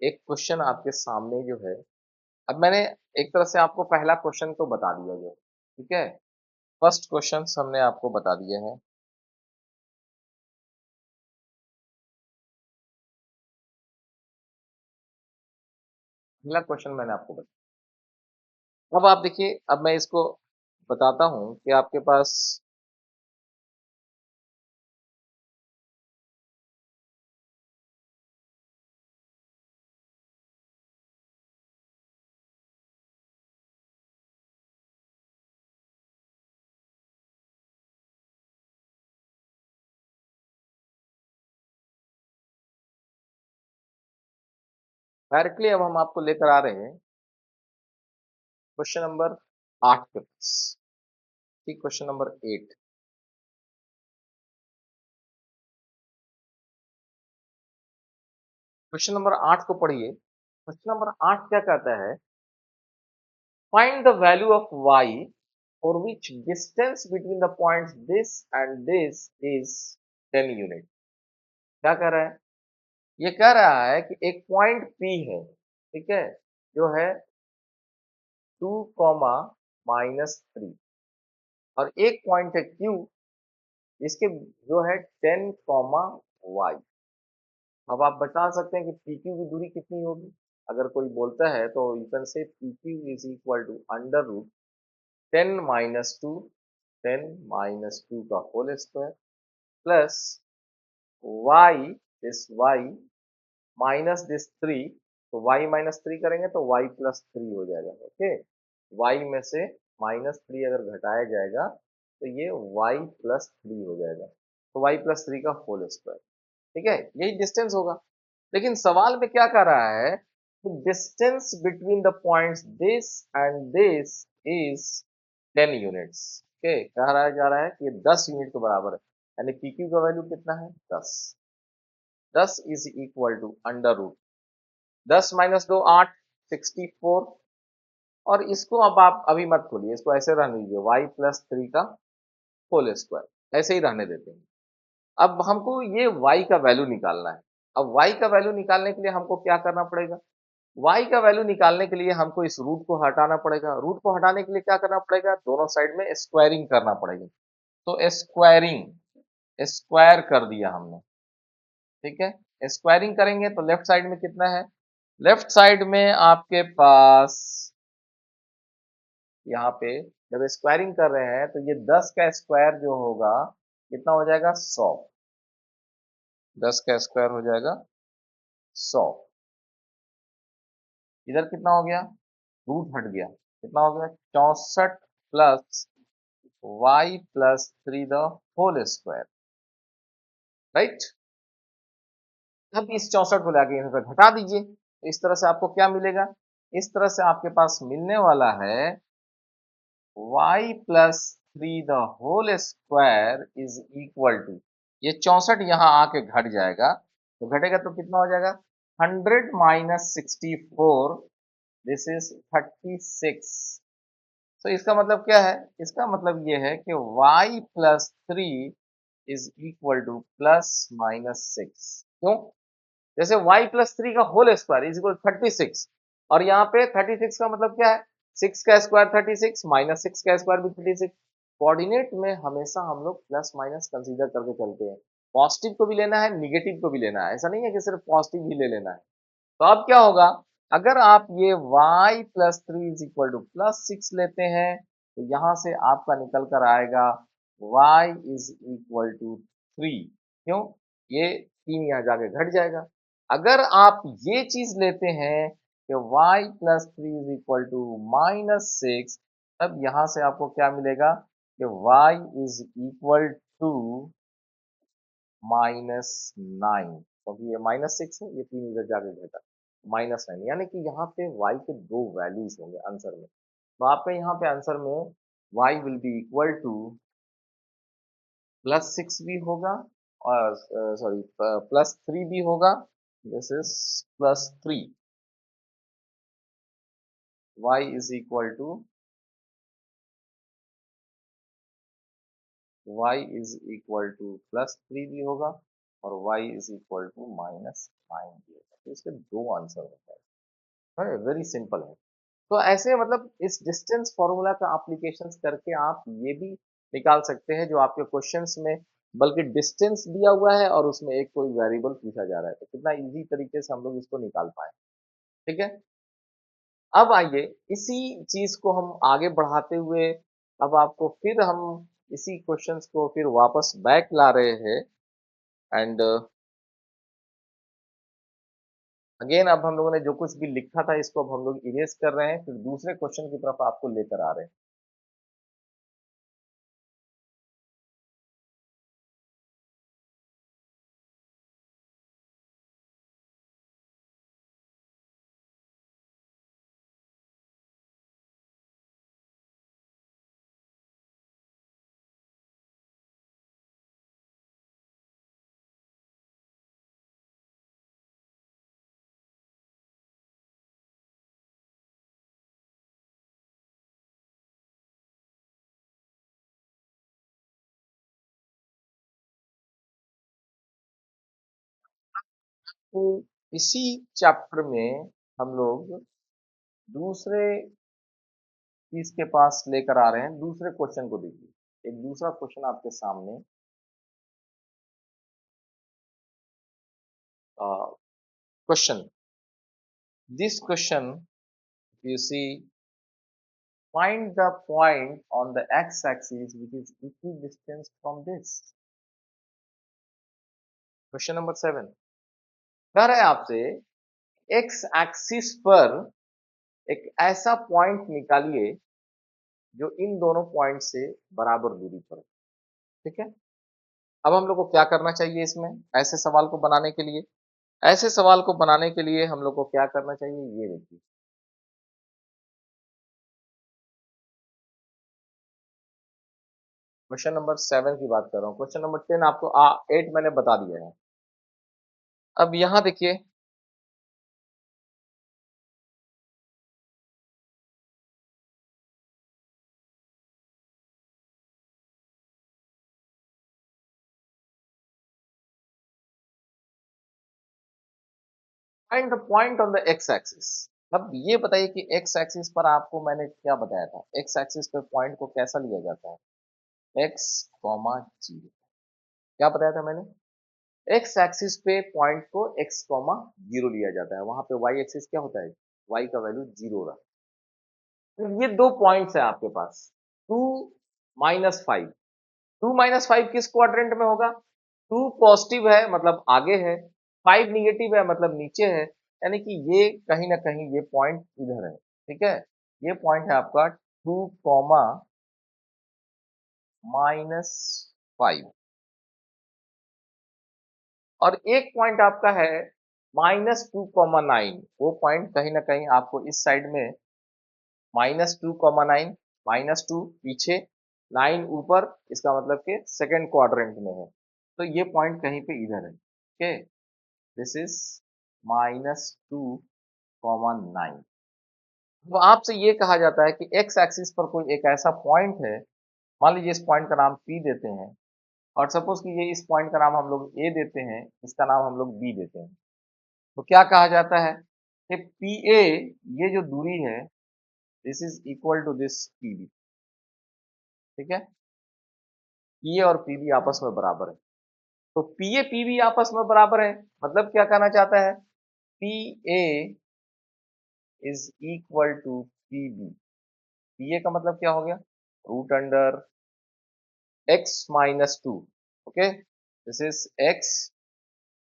एक क्वेश्चन आपके सामने जो है, अब मैंने एक तरह से आपको पहला क्वेश्चन तो बता दिया जो, ठीक है, फर्स्ट क्वेश्चन हमने आपको बता दिया है। अगला क्वेश्चन मैंने आपको बताया। अब आप देखिए, अब मैं इसको बताता हूं कि आपके पास डायरेक्टली अब हम आपको लेकर आ रहे हैं क्वेश्चन नंबर 8 के पास। ठीक, क्वेश्चन नंबर 8। क्वेश्चन नंबर 8 को पढ़िए। क्वेश्चन नंबर 8 क्या कहता है? Find the value of y for which distance between the points this and this is 10 unit. क्या कह रहा है? ये कह रहा है कि एक पॉइंट P है, ठीक है, जो है 2 कॉमा -3 और एक पॉइंट है Q इसके जो है 10 कॉमा y। अब आप बता सकते हैं कि PQ की दूरी कितनी होगी? अगर कोई बोलता है तो you can say PQ is equal to under root 10 minus two 10 minus two का whole square plus y this y minus this 3, तो y माइनस 3 करेंगे तो y प्लस 3 हो जाएगा। ओके, y में से माइनस 3 अगर घटाया जाएगा तो ये y प्लस 3 हो जाएगा, तो y प्लस 3 का होल स्क्वायर। ठीक है, यही डिस्टेंस होगा। लेकिन सवाल में क्या कह रहा है कि distance between the points this and this is 10 units. Okay, कह रहा है जा रहा है कि ये 10 यूनिट के बराबर है, यानी PQ का वैल्यू कितना है? 10। 10 is equal to under root 10 minus 2 8 64। और इसको अब आप अभी मत खोलिए, इसको ऐसे रहने दीजिए, y प्लस 3 का होल स्क्वायर ऐसे ही रहने देते हैं। अब हमको ये y का वैल्यू निकालना है। अब y का वैल्यू निकालने के लिए हमको क्या करना पड़ेगा? y का वैल्यू निकालने के लिए हमको इस रूट को हटाना पड़ेगा। रूट को हटाने के लिए क्या करना पड़ेगा? दोनों साइड में स्क्वायरिंग करना पड़ेगी। तो स्क्वायरिंग स्क्वायर कर दिया हमने, ठीक है। स्क्वायरिंग करेंगे तो लेफ्ट साइड में कितना है? लेफ्ट साइड में आपके पास यहाँ पे जब स्क्वायरिंग कर रहे हैं तो ये 10 का स्क्वायर जो होगा कितना हो जाएगा? 100। 10 का स्क्वायर हो जाएगा 100। इधर कितना हो गया? रूट हट गया, कितना हो गया? 64 plus y plus 3 the whole square, right. अब इस 64 को लाके यहाँ पे घटा दीजिए, इस तरह से आपको क्या मिलेगा? इस तरह से आपके पास मिलने वाला है y plus 3 the whole square is equal to, ये 64 यहाँ आके घट जाएगा, तो घटेगा तो कितना हो जाएगा? 100 माइनस 64, दिस इज 36। तो इसका मतलब क्या है? इसका मतलब ये है कि y plus 3 is equal to plus minus 6। क्यों? जैसे y प्लस 3 का होल स्क्वायर इज इक्वल 36, और यहाँ पे 36 का मतलब क्या है? 6 का स्क्वायर 36 माइनस 6 का स्क्वायर भी 36। कोऑर्डिनेट में हमेशा हम लोग प्लस माइनस कंसीडर करके चलते हैं। पॉजिटिव को भी लेना है, निगेटिव को भी लेना है, ऐसा नहीं है कि सिर्फ पॉजिटिव ही ले लेना है। तो अब क्या होगा? अगर आप ये y plus 3 is equal to plus 6 लेते हैं तो यहां से आपका निकल कर आएगा y इज इक्वल टू 3। क्यों? ये 3 यहाँ जाके घट जाएगा। अगर आप ये चीज लेते हैं कि y plus 3 is equal to minus 6, तब यहां से आपको क्या मिलेगा कि y इज इक्वल टू -9, क्योंकि ये -6 है, ये 3 इधर जाके घटा -9, यानी कि यहाँ पे y के 2 वैल्यूज होंगे आंसर में। तो आपके यहाँ पे आंसर में y will be equal to +6 भी होगा और सॉरी +3 भी होगा। This is +3। y is equal to y is equal to +3 भी होगा और y इज इक्वल टू -9 भी होगा। तो इसके 2 आंसर होते हैं, वेरी सिंपल है। तो ऐसे मतलब इस डिस्टेंस फॉर्मूला का एप्लीकेशंस करके आप ये भी निकाल सकते हैं जो आपके क्वेश्चंस में, बल्कि डिस्टेंस दिया हुआ है और उसमें एक कोई वेरिएबल पूछा जा रहा है, तो कितना इजी तरीके से हम लोग इसको निकाल पाए। ठीक है, अब आइए इसी चीज को हम आगे बढ़ाते हुए, अब आपको फिर हम इसी क्वेश्चंस को फिर वापस बैक ला रहे हैं। एंड अगेन अब हम लोगों ने जो कुछ भी लिखा था इसको अब हम लोग इरेज कर रहे हैं, फिर दूसरे क्वेश्चन की तरफ आपको लेकर आ रहे हैं। तो इसी चैप्टर में हम लोग दूसरे चीज के पास लेकर आ रहे हैं। दूसरे क्वेश्चन को देखिए, एक दूसरा क्वेश्चन आपके सामने। Question, this question you see, find the point on the x-axis which is equidistant from this. Question number 7 कह रहा है आपसे x एक्सिस पर एक ऐसा पॉइंट निकालिए जो इन दोनों पॉइंट से बराबर दूरी पर है। ठीक है, अब हम लोग को क्या करना चाहिए इसमें, ऐसे सवाल को बनाने के लिए? ऐसे सवाल को बनाने के लिए हम लोग को क्या करना चाहिए, ये देखिए। क्वेश्चन नंबर 7 की बात कर रहा हूँ। क्वेश्चन नंबर 10 आपको 8 मैंने बता दिया है। अब यहाँ देखिए, find the point on the x axis. अब ये बताइए कि एक्स एक्सिस पर आपको मैंने क्या बताया था, एक्स एक्सिस पर पॉइंट को कैसा लिया जाता है, एक्स कॉमा जीरो। क्या बताया था मैंने? एक्स एक्सिस पे पॉइंट को एक्स कॉमा जीरो लिया जाता है, वहां पे वाई एक्सिस क्या होता है, वाई का वैल्यू जीरो रहा। तो ये दो पॉइंट्स है आपके पास, 2 - 5। 2 - 5 किस क्वाड्रेंट में होगा? 2 पॉजिटिव है मतलब आगे है, 5 निगेटिव है मतलब नीचे है, यानी कि ये कहीं ना कहीं ये पॉइंट इधर है। ठीक है, ये पॉइंट है आपका 2, -5, और एक पॉइंट आपका है -2, 9। वो पॉइंट कहीं ना कहीं आपको इस साइड में, -2, 9, -2 पीछे, 9 ऊपर, इसका मतलब कि सेकेंड क्वाड्रेंट में है। तो ये पॉइंट कहीं पे इधर है। Okay, this is -2, 9। तो आपसे ये कहा जाता है कि एक्स एक्सिस पर कोई एक ऐसा पॉइंट है, मान लीजिए इस पॉइंट का नाम पी देते हैं, और सपोज कि ये इस पॉइंट का नाम हम लोग ए देते हैं, इसका नाम हम लोग बी देते हैं। तो क्या कहा जाता है कि पी ए, ये जो दूरी है, this is equal to this P B. ठीक है, पी ए और पी बी आपस में बराबर है। तो पी ए पी बी आपस में बराबर है, मतलब क्या कहना चाहता है, P A is equal to P B. P A का मतलब क्या हो गया, root under x - 2। Okay, this is x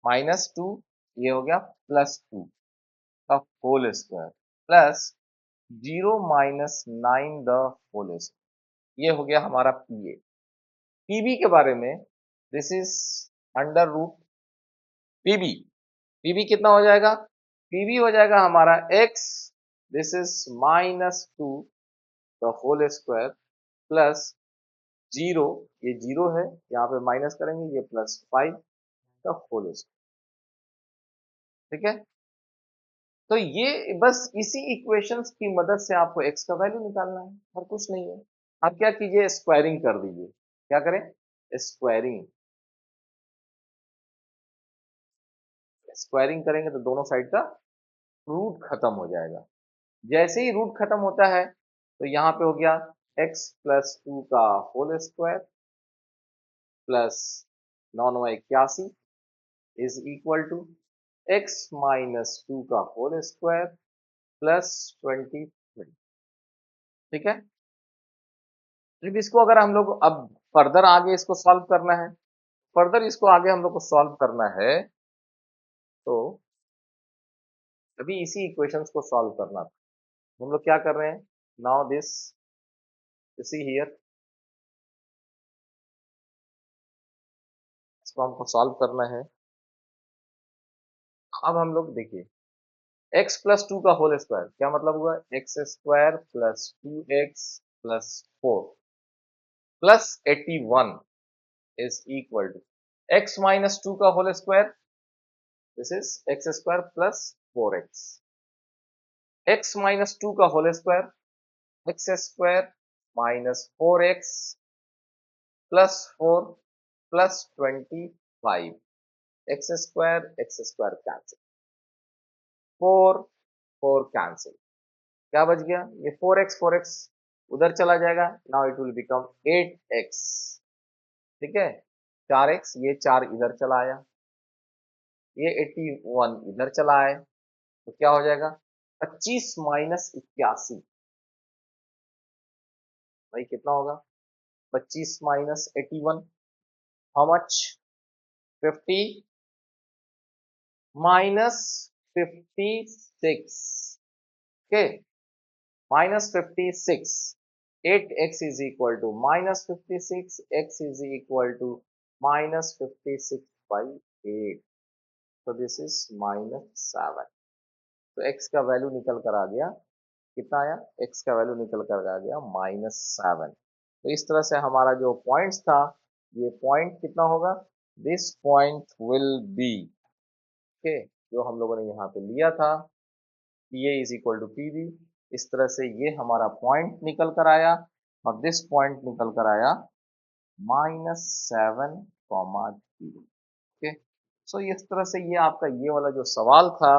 - 2, ये हो गया +2 का whole square, plus 0 - 9 the whole square. ये हो गया हमारा पी ए। पीबी के बारे में, this is under root PB. PB कितना हो जाएगा, पीबी हो जाएगा हमारा x, this is -2 the whole square, plus 0, ये 0 है, यहाँ पे माइनस करेंगे, ये +5 द होल स्क्वायर। ठीक है, तो ये बस इसी इक्वेशंस की मदद से आपको x का वैल्यू निकालना है, और कुछ नहीं है। आप क्या कीजिए, स्क्वायरिंग कर दीजिए। क्या करें, स्क्वायरिंग। स्क्वायरिंग करेंगे तो दोनों साइड का रूट खत्म हो जाएगा। जैसे ही रूट खत्म होता है, तो यहाँ पे हो गया x + 2 का whole square plus 9 × 81 is equal to x - 2 का होल स्क्वायर प्लस 23। ठीक है, फिर इसको अगर हम लोग अब फर्दर आगे इसको सॉल्व करना है, फर्दर इसको आगे हम लोग को सॉल्व करना है, तो अभी इसी इक्वेशंस को सॉल्व करना था। हम लोग क्या कर रहे हैं, नाउ दिस, सी हियर, इसको हमको सॉल्व करना है। अब हम लोग देखिए, x + 2 का होल स्क्वायर क्या मतलब हुआ, x² + 2x + 4 plus 81 is equal to x - 2 का whole square, this is x² + 4x, x - 2 का whole square, x² - 4x + 4 + 25। X square cancel, 4 4 cancel, क्या बच गया, ये 4x उधर चला जाएगा, now it will become 8x, ठीक है, 4x, ये 4 इधर चला आया, ये 81 इधर चला आए, तो क्या हो जाएगा, 25 माइनस 81, भाई कितना होगा, 25 minus 81, how much, 50 minus 56, okay, minus 56, 8x is equal to minus 56, x is equal to minus 56 by 8, so this is minus 7, तो x का वैल्यू निकल कर आ गया, कितना आया, x का वैल्यू निकल कर आ गया -7, तो इस तरह से हमारा जो पॉइंट्स था, ये पॉइंट कितना होगा, this point will be, okay, जो हम लोगों ने यहाँ पे लिया था, PA is equal to PB, इस तरह से ये हमारा पॉइंट निकल कर आया, और दिस पॉइंट निकल कर आया -7, ओके, सो इस तरह से ये आपका ये वाला जो सवाल था,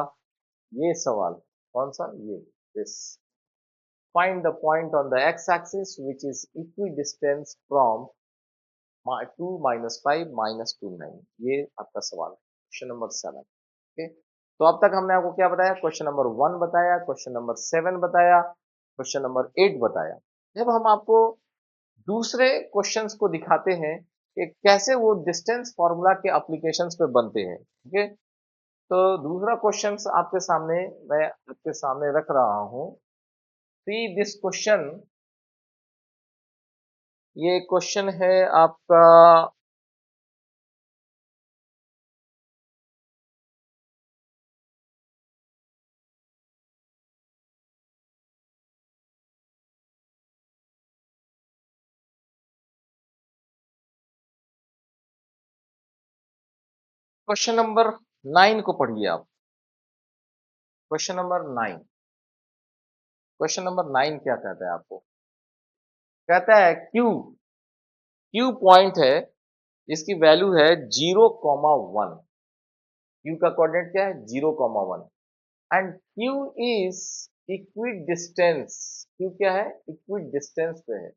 ये सवाल कौन सा, ये this, find the point on the x axis which is equidistance from 2 -5 -29, ये आपका सवाल क्वेश्चन नंबर 7, ओके, तो अब तक हमने आपको क्या बताया, क्वेश्चन नंबर 1 बताया, क्वेश्चन नंबर 7 बताया, क्वेश्चन नंबर 8 बताया, जब हम आपको दूसरे क्वेश्चंस को दिखाते हैं कि कैसे वो डिस्टेंस फॉर्मूला के एप्लीकेशंस पे बनते हैं, ओके, तो दूसरा क्वेश्चंस आपके सामने मैं आपके सामने रख रहा हूं, सी दिस क्वेश्चन, ये क्वेश्चन है आपका, क्वेश्चन नंबर 9 को पढ़िए आप, क्वेश्चन नंबर 9, क्वेश्चन नंबर 9 क्या कहता है आपको, कहता है क्यू, क्यू पॉइंट है जिसकी वैल्यू है 0,1, क्यू का कोऑर्डिनेट क्या है 0,1, and Q is equidistance, Q क्या है, इक्विड डिस्टेंस पे है,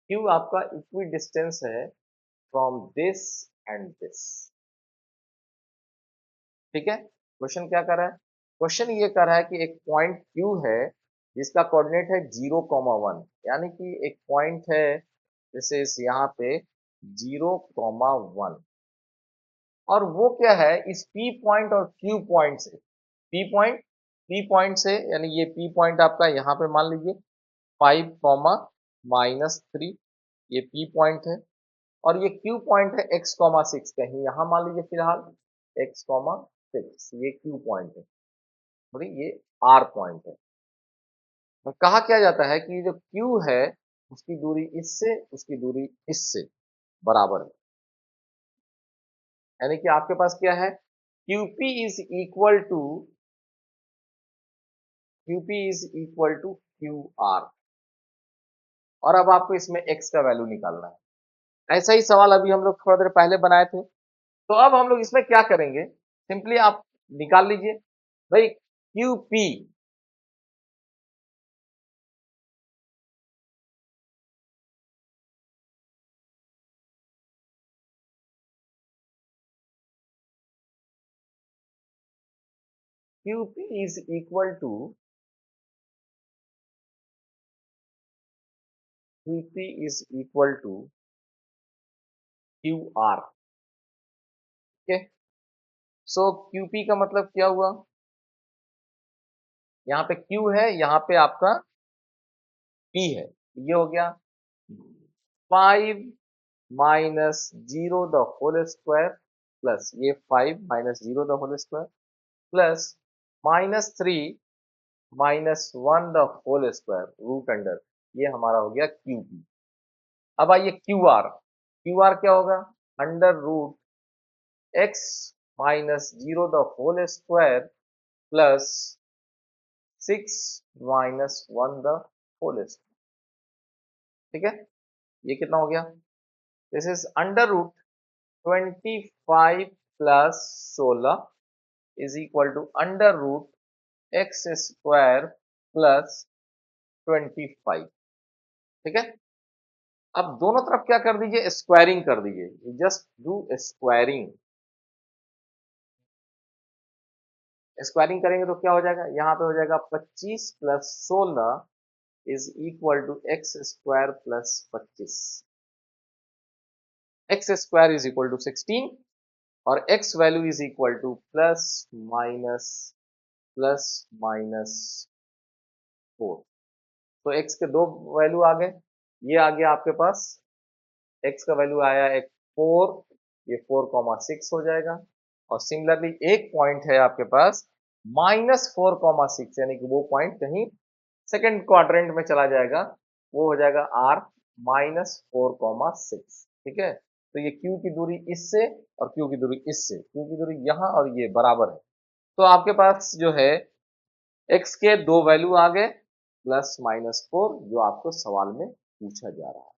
क्यू आपका इक्विड डिस्टेंस है फ्रॉम दिस एंड दिस, ठीक है, क्वेश्चन क्या कर रहा है, क्वेश्चन ये कर रहा है कि एक पॉइंट क्यू है जिसका कोऑर्डिनेट है 0,1, यानी कि एक पॉइंट है जैसे इस यहाँ पे 0,1, और वो क्या है इस P पॉइंट और Q पॉइंट से, P पॉइंट से, यानी ये P पॉइंट आपका यहाँ पे मान लीजिए 5, -3, ये P पॉइंट है, और ये Q पॉइंट है x, 6, कहीं यहाँ मान लीजिए फिलहाल x, 6, ये Q पॉइंट है, सॉरी ये R पॉइंट है, तो कहा क्या जाता है कि जो Q है उसकी दूरी इससे, उसकी दूरी इससे बराबर है, यानी कि आपके पास क्या है, QP is equal to, QP is equal to QR, और अब आपको इसमें x का वैल्यू निकालना है, ऐसा ही सवाल अभी हम लोग थोड़ा देर पहले बनाए थे, तो अब हम लोग इसमें क्या करेंगे, सिंपली आप निकाल लीजिए, भाई QP, QP is equal to, QP is equal to QR, okay, so QP का मतलब क्या हुआ, यहाँ पे Q है, यहाँ पे आपका P है, ये हो गया 5 -0 द होल स्क्वायर, प्लस ये 5 -0 the whole square, plus -3 -1 the whole square root under, ये हमारा हो गया QP, अब आइए QR, QR क्या होगा, under root x -0 the whole square plus 6 -1 the whole square, ठीक है, ये कितना हो गया? This is under root 25 plus 16 is equal to under root X square plus 25। ठीक है, अब दोनों तरफ क्या कर दीजिए, स्क्वायरिंग कर दीजिए, जस्ट डू स्क्वायरिंग। स्क्वायरिंग करेंगे तो क्या हो जाएगा, यहाँ पे हो जाएगा 25 plus 16 is equal to X square plus 25। X square is equal to 16 और X value is equal to plus minus 4। तो एक्स के दो वैल्यू आ गए, ये आ गया आपके पास, एक्स का वैल्यू आया एक 4, ये 4,6 हो जाएगा। और सिमिलरली एक पॉइंट है आपके पास -4,6, यानी कि वो पॉइंट कहीं सेकंड क्वाड्रेंट में चला जाएगा, वो हो जाएगा r -4,6। ठीक है, तो ये q की दूरी इससे और q की दूरी इससे, q की दूरी यहाँ और ये बराबर है। तो आपके पास जो है x के दो वैल्यू आ गए +-4, जो आपको सवाल में पूछा जा रहा है।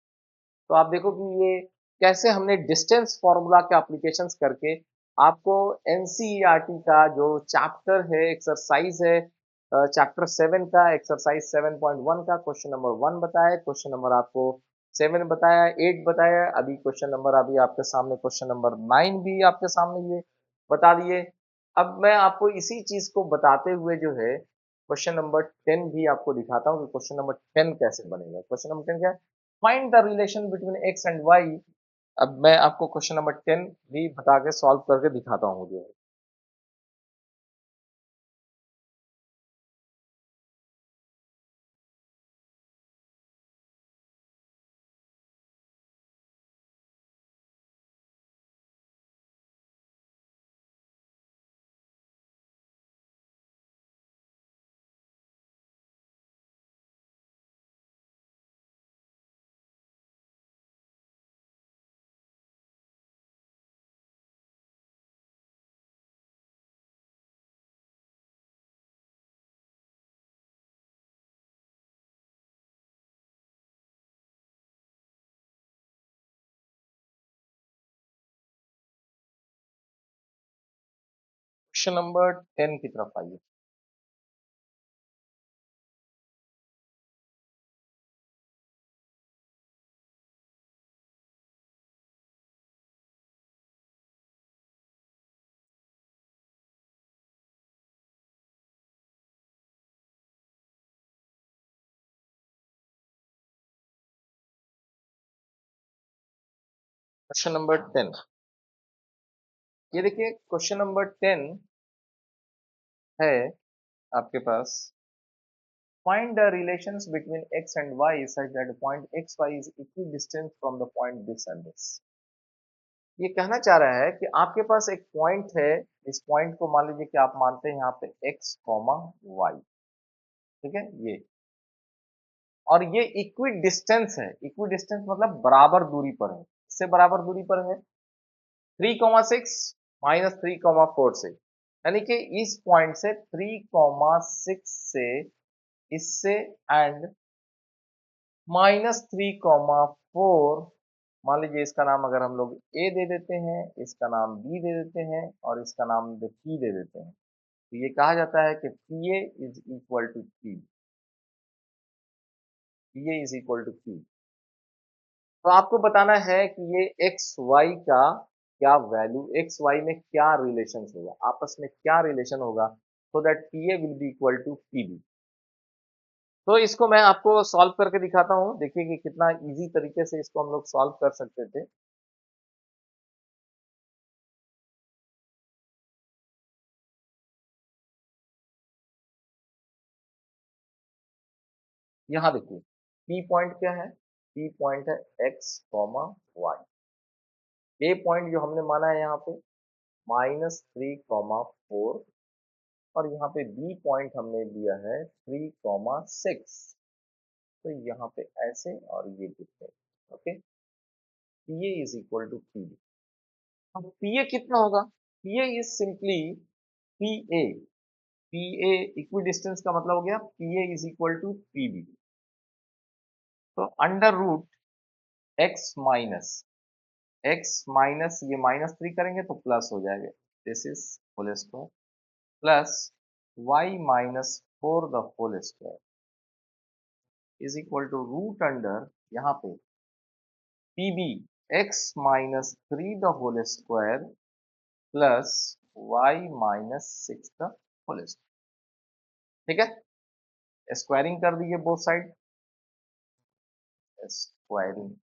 तो आप देखो कि ये कैसे हमने डिस्टेंस फॉर्मूला के एप्लीकेशंस करके आपको एनसीईआरटी का जो चैप्टर है, एक्सरसाइज है, चैप्टर 7 का एक्सरसाइज 7.1 का क्वेश्चन नंबर 1 बताया, क्वेश्चन नंबर आपको 7 बताया, 8 बताया, अभी क्वेश्चन नंबर अभी आपके सामने क्वेश्चन नंबर 9 भी आपके सामने ये बता दिए। अब मैं आपको इसी चीज को बताते हुए जो है क्वेश्चन नंबर 10 भी आपको दिखाता हूँ कि क्वेश्चन नंबर 10 कैसे बनेगा। क्वेश्चन नंबर 10 क्या है, find the relation between X and Y. अब मैं आपको क्वेश्चन नंबर 10 भी बता के सॉल्व करके दिखाता हूँ जो है। क्वेश्चन नंबर 10 की तरफ आइए। क्वेश्चन नंबर 10, ये देखिए क्वेश्चन नंबर 10 है आपके पास, find the relations between X and Y such that point X Y is equidistant from the point this and this. ये कहना चाह रहा है कि आपके पास एक पॉइंट है, इस पॉइंट को मान लीजिए कि आप मानते हैं यहाँ पे एक्स कॉमा वाई। ठीक है, ये और ये इक्वी डिस्टेंस है, इक्वी डिस्टेंस मतलब बराबर दूरी पर है, इससे बराबर दूरी पर है 3,6 -3,4 से, यानी कि इस पॉइंट से 3,6 से इससे एंड -3,4। मान लीजिए इसका नाम अगर हम लोग ए दे देते हैं, इसका नाम बी दे देते हैं और इसका नाम पी दे देते हैं, तो ये कहा जाता है कि P A is equal to P. तो आपको बताना है कि ये एक्स वाई का क्या वैल्यू, एक्स वाई में क्या रिलेशन होगा, आपस में क्या रिलेशन होगा, so that P A will be equal to P B. तो इसको मैं आपको सॉल्व करके दिखाता हूँ, देखिए कि कितना इजी तरीके से इसको हम लोग सॉल्व कर सकते थे। यहाँ देखिए पी पॉइंट क्या है, पी पॉइंट है एक्स कॉमा वाई। ए पॉइंट जो हमने माना है यहाँ पे -3,4 और यहाँ पे बी पॉइंट हमने दिया है 3,6। तो यहाँ पे ऐसे और ये कितने, okay, P A is equal to P B. अब पी ए कितना होगा, P A is simply P A, P A equidistance का मतलब हो गया P A is equal to P B. तो अंडर रूट x माइनस ये -3 करेंगे तो प्लस हो जाएगा, this is whole square plus y-4 the whole square is equal to root under यहाँ पे PB x-3 the whole square plus y-6 the whole square. ठीक है, स्क्वायरिंग कर दीजिए बोथ साइड, स्क्वायरिंग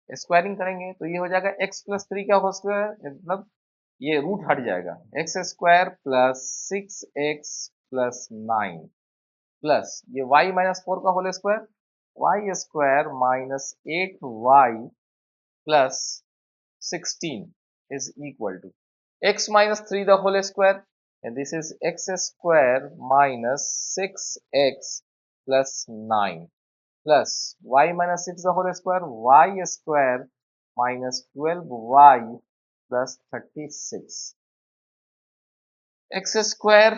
स्क्वायरिंग करेंगे तो ये हो जाएगा x+3 का होल स्क्वायर, मतलब ये रूट हट जाएगा, X square plus 6x plus 9 plus ये y-4 का whole square, Y square minus 8y plus 16 is equal to x minus 3 the whole square, and this is x square minus 6x plus 9 plus y minus 6 the whole square, y square minus 12y plus 36, x square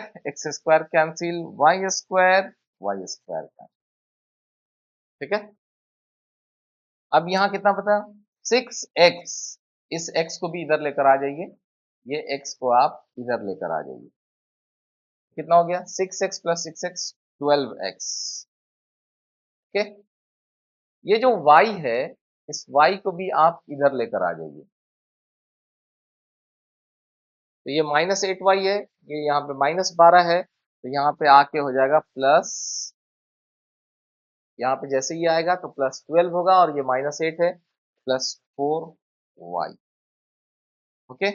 cancel, y square cancel। ठीक है, अब यहाँ कितना बता, 6x, इस x को भी इधर लेकर आ जाइए, ये x को आप इधर लेकर आ जाइए, कितना हो गया 6x plus 6x 12x। Okay, ये जो y है इस y को भी आप इधर लेकर आ जाइए, तो ये -8y है, ये यहाँ पे -12 है, तो यहाँ पे आके हो जाएगा प्लस, यहाँ पे जैसे ही आएगा तो +12 होगा और ये -8 है, +4y। ओके,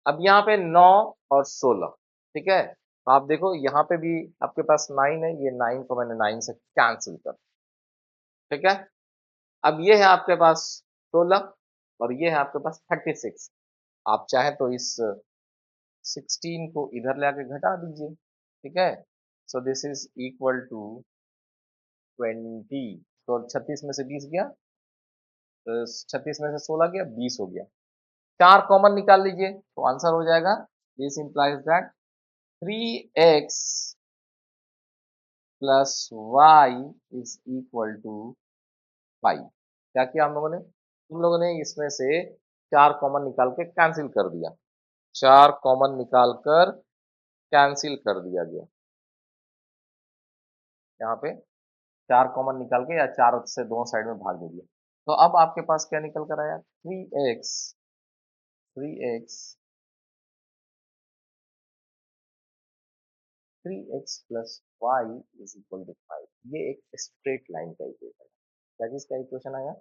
अब यहाँ पे 9 और 16, ठीक है, तो आप देखो यहाँ पे भी आपके पास 9 है, ये 9 को मैंने 9 से कैंसिल कर, ठीक है, अब ये है आपके पास 16 और ये है आपके पास 36, आप चाहे तो इस 16 को इधर ले आके घटा दीजिए, ठीक है, so this is equal to 20, तो 36 में से 20 गया, तो 36 में से 16 गया, 20 हो गया, 4 कॉमन निकाल लीजिए तो आंसर हो जाएगा, this implies that 3x plus y is equal to 5। क्या किया हम लोगों ने इसमें से 4 कॉमन निकाल के कैंसिल कर दिया, 4 कॉमन निकाल कर कैंसिल कर दिया गया, यहाँ पे 4 कॉमन निकाल के या 4 से दोनों साइड में भाग दे दिया, तो अब आपके पास क्या निकल कर आया 3x plus y is equal to 5, ये एक स्ट्रेट लाइन का इक्वेशन है। क्या चीज का इक्वेशन आया,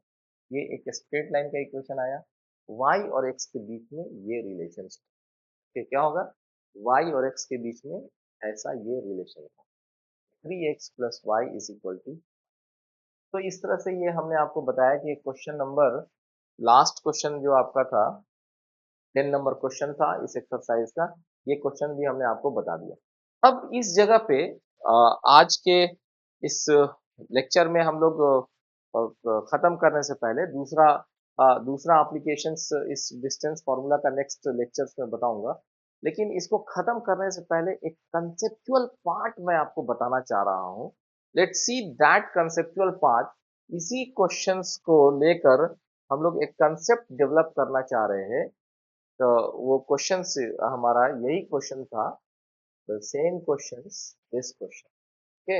ये एक स्ट्रेट लाइन का इक्वेशन आया, y और x के बीच में ये रिलेशन, क्या होगा, y और x के बीच में ऐसा ये रिलेशन है, 3x plus y is equal to, तो इस तरह से ये हमने आपको बताया कि क्वेश्चन नंबर, लास्ट क्वेश्चन जो आपका था 10 नंबर क्वेश्चन था इस एक्सरसाइज का, ये क्वेश्चन भी हमने आपको बता दिया। अब इस जगह पे आज के इस लेक्चर में हम लोग खत्म करने से पहले दूसरा एप्लीकेशंस इस डिस्टेंस फार्मूला का नेक्स्ट लेक्चर्स में बताऊंगा, लेकिन इसको खत्म करने से पहले एक कंसेप्चुअल पार्ट मैं आपको बताना चाह रहा हूँ। Let's see that conceptual part, इसी क्वेश्चंस को लेकर हम लोग एक कंसेप्ट डेवलप करना चाह रहे हैं, तो वो क्वेश्चन से हमारा यही क्वेश्चन था, the same questions this question, okay,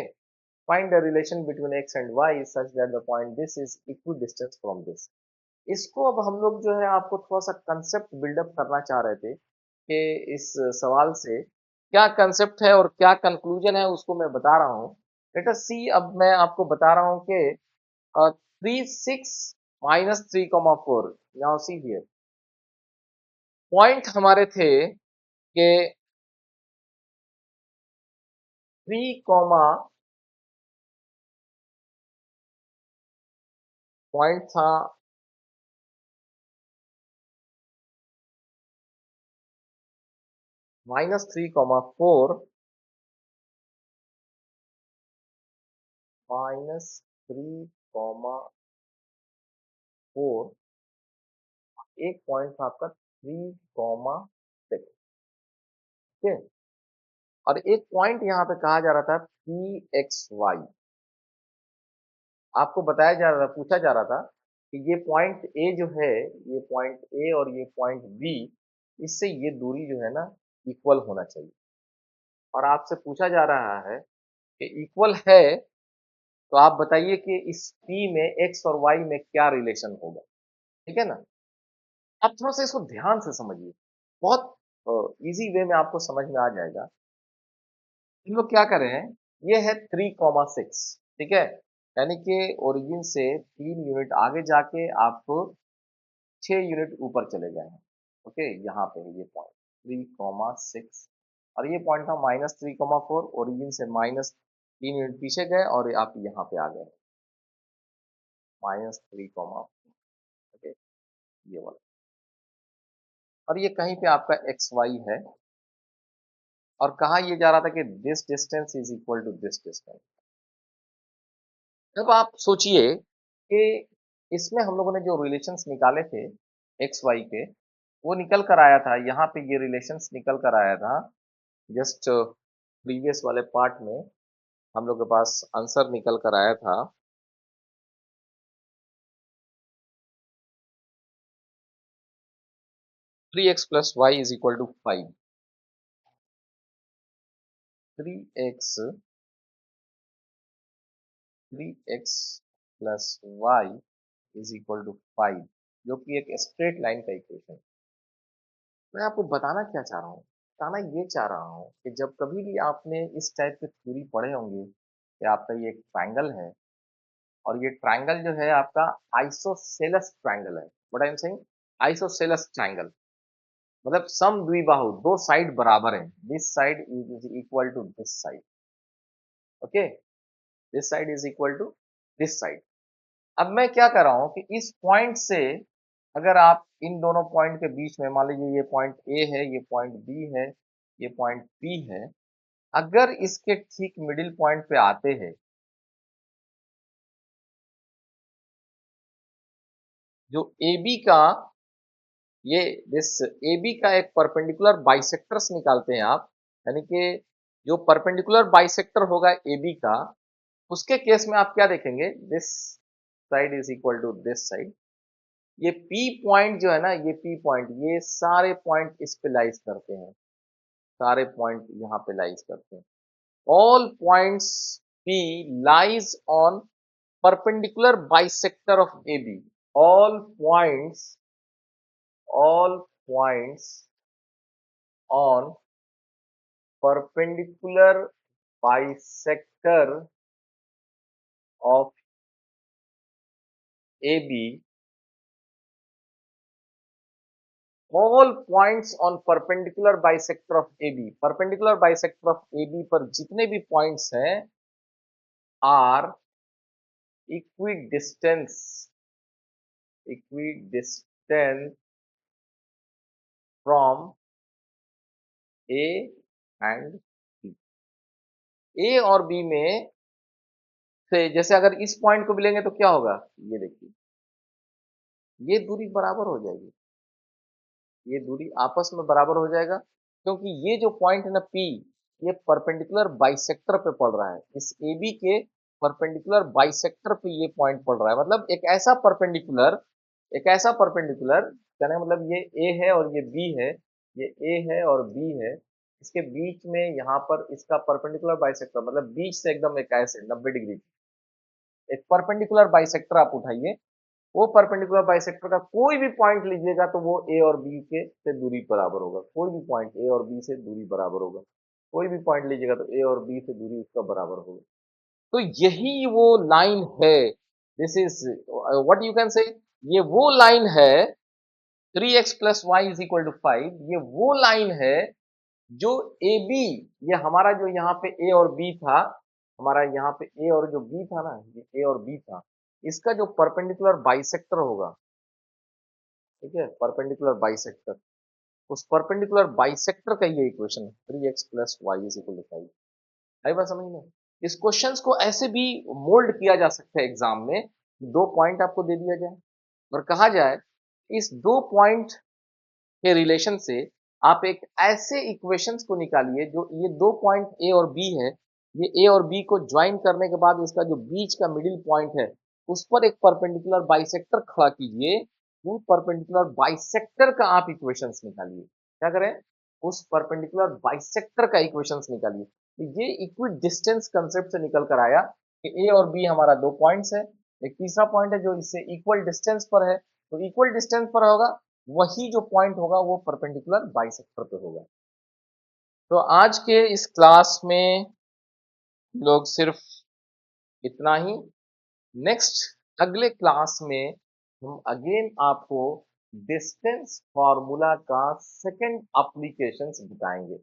find the relation between x and y such that the point this is equi distance from this. इसको अब हम लोग जो है आपको थोड़ा सा कंसेप्ट बिल्डअप करना चाह रहे थे कि इस सवाल से क्या कंसेप्ट है और क्या कंक्लूजन है उसको मैं बता रहा हूँ। लेट अस सी, अब मैं आपको बता रहा हूँ कि 3 6 -3, 4, नाउ सी हियर, पॉइंट हमारे थे कि 3 पॉइंट था -3, 4, -3, 4, एक पॉइंट था आपका 3, 6, ठीक है, और एक पॉइंट यहाँ पे कहा जा रहा था पी एक्स वाई, आपको बताया जा रहा था, पूछा जा रहा था कि ये पॉइंट ए जो है, ये पॉइंट ए और ये पॉइंट बी, इससे ये दूरी जो है ना इक्वल होना चाहिए। और आपसे पूछा जा रहा है कि इक्वल है, तो आप बताइए कि इस पी में एक्स और वाई में क्या रिलेशन होगा, ठीक है ना? आप थोड़ा-सा इसको ध्यान से समझिए, बहुत ईज़ी वे में आपको समझ में आ जाएगा। हम लोग क्या कर रहे हैं, ये है 3,6, ठीक है? यानी कि ओरिजिन से 3 यूनिट आगे जाके आप 6 यूनिट ऊपर चले गए हैं, ओके? यहाँ पे है ये पॉइंट 3,6 और ये पॉइंट था -3,4, ओरिजिन से -3 यूनिट पीछे गए और आप यहाँ पे आ गए, -3, ओके? ये वाला और ये कहीं पे आपका एक्स वाई है और कहा ये जा रहा था कि this distance is equal to this distance. जब आप सोचिए कि इसमें हम लोगों ने जो रिलेशंस निकाले थे एक्स वाई के, वो निकल कर आया था, यहाँ पे ये रिलेशंस निकल कर आया था जस्ट प्रीवियस वाले पार्ट में हम लोग के पास आंसर निकल कर आया था 3x plus y is equal to 5। 3x 3x plus y is equal to 5, जो कि एक स्ट्रेट लाइन का इक्वेशन है। मैं आपको बताना क्या चाह रहा हूँ, बताना ये चाह रहा हूँ कि जब कभी भी आपने इस टाइप के थ्योरी पढ़े होंगे कि आपका ये एक ट्रायंगल है और ये ट्रायंगल जो है आपका आइसोसेलेस ट्रायंगल है। What I am saying, isosceles triangle मतलब सम द्विबाहु, दो साइड बराबर हैं, this side is equal to this side, okay? This side is equal to this side. अब मैं क्या कर रहा हूँ कि इस पॉइंट से अगर आप इन दोनों पॉइंट के बीच में मान लीजिए ये पॉइंट ए है, ये पॉइंट बी है, ये पॉइंट पी है, अगर इसके ठीक मिडिल पॉइंट पे आते हैं, जो ए बी का ये दिस ए बी का एक परपेंडिकुलर बाइसेक्टर्स निकालते हैं आप, यानी कि जो परपेंडिकुलर बाइसेक्टर होगा ए बी का, उसके केस में आप क्या देखेंगे, this side is equal to this side. ये पी पॉइंट जो है ना, ये पी पॉइंट, ये सारे पॉइंट इस पे लाइज करते हैं, सारे पॉइंट यहाँ पे लाइज करते हैं। All points P lies on perpendicular bisector of AB. All points, all points on perpendicular bisector of AB, all points on perpendicular bisector of AB, perpendicular bisector of AB पर जितने भी points हैं are equidistant, equidistant from A and B. A और B में से जैसे अगर इस पॉइंट को भी लेंगे तो क्या होगा, ये देखिए, ये दूरी बराबर हो जाएगी, ये दूरी आपस में बराबर हो जाएगा, क्योंकि ये जो पॉइंट है ना P, ये परपेंडिकुलर बाइसेक्टर पे पड़ रहा है, इस AB के परपेंडिकुलर बाइसेक्टर पे ये पॉइंट पड़ रहा है, मतलब एक ऐसा परपेंडिकुलर कहने का मतलब ये A है और ये B है, ये A है और B है, इसके बीच में यहाँ पर इसका परपेंडिकुलर बाइसेक्टर मतलब बीच से एकदम एक ऐसे 90 डिग्री एक परपेंडिकुलर बाइसेक्टर आप उठाइए, वो परपेंडिकुलर बाइसेक्टर का कोई भी पॉइंट लीजिएगा तो वो ए और बी के से दूरी बराबर होगा, कोई भी पॉइंट ए और बी से दूरी बराबर होगा, कोई भी पॉइंट लीजिएगा तो ए और बी से दूरी उसका बराबर होगा। तो यही वो लाइन है, this is what you can say, ये वो लाइन है 3x plus y is equal to 5, ये वो लाइन है जो ए बी, ये हमारा जो यहाँ पे ए और बी था, हमारा यहाँ पे ए और जो बी था ना, ये ए और बी था, इसका जो परपेंडिकुलर बाइसेक्टर होगा, ठीक है, परपेंडिकुलर बाइसेक्टर, उस परपेंडिकुलर बाइसेक्टर का ये इक्वेशन है 3x plus y is equal to 5। आई बात समझ में? इस क्वेश्चंस को ऐसे भी मोल्ड किया जा सकता है एग्जाम में, दो पॉइंट आपको दे दिया जाए और कहा जाए इस दो पॉइंट के रिलेशन से आप एक ऐसे इक्वेशंस को निकालिए जो ये दो पॉइंट ए और बी है, ये ए और बी को ज्वाइन करने के बाद इसका जो बीच का मिडिल पॉइंट है उस पर एक परपेंडिकुलर बाइसेक्टर खड़ा कीजिए, वो परपेंडिकुलर बाइसेक्टर का आप इक्वेशंस निकालिए। क्या करें? उस परपेंडिकुलर बाइसेक्टर का इक्वेशंस निकालिए। तो ये इक्वी डिस्टेंस कंसेप्ट से निकल कर आया कि ए और बी हमारा 2 पॉइंट्स है, एक तीसरा पॉइंट है जो इससे इक्वल डिस्टेंस पर है, तो इक्वल डिस्टेंस पर होगा, वही जो पॉइंट होगा वो परपेंडिकुलर बाइसेक्टर पे होगा। तो आज के इस क्लास में लोग सिर्फ इतना ही। नेक्स्ट अगले क्लास में हम अगेन आपको डिस्टेंस फॉर्मूला का सेकंड एप्लीकेशंस बताएंगे।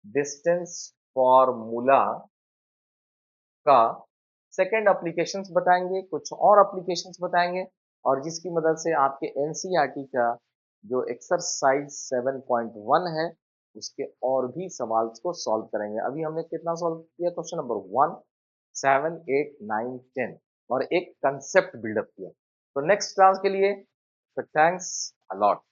डिस्टेंस फॉर्मूला का सेकंड एप्लीकेशंस बताएंगे, कुछ और एप्लीकेशंस बताएंगे, और जिसकी मदद से आपके एनसीईआरटी का जो एक्सरसाइज 7.1 है उसके और भी सवाल को सॉल्व करेंगे। अभी हमने कितना सॉल्व किया? क्वेश्चन नंबर 1, 7, 8, 9, 10 और एक कंसेप्ट बिल्डअप किया। तो नेक्स्ट क्लास के लिए थैंक्स अलॉट।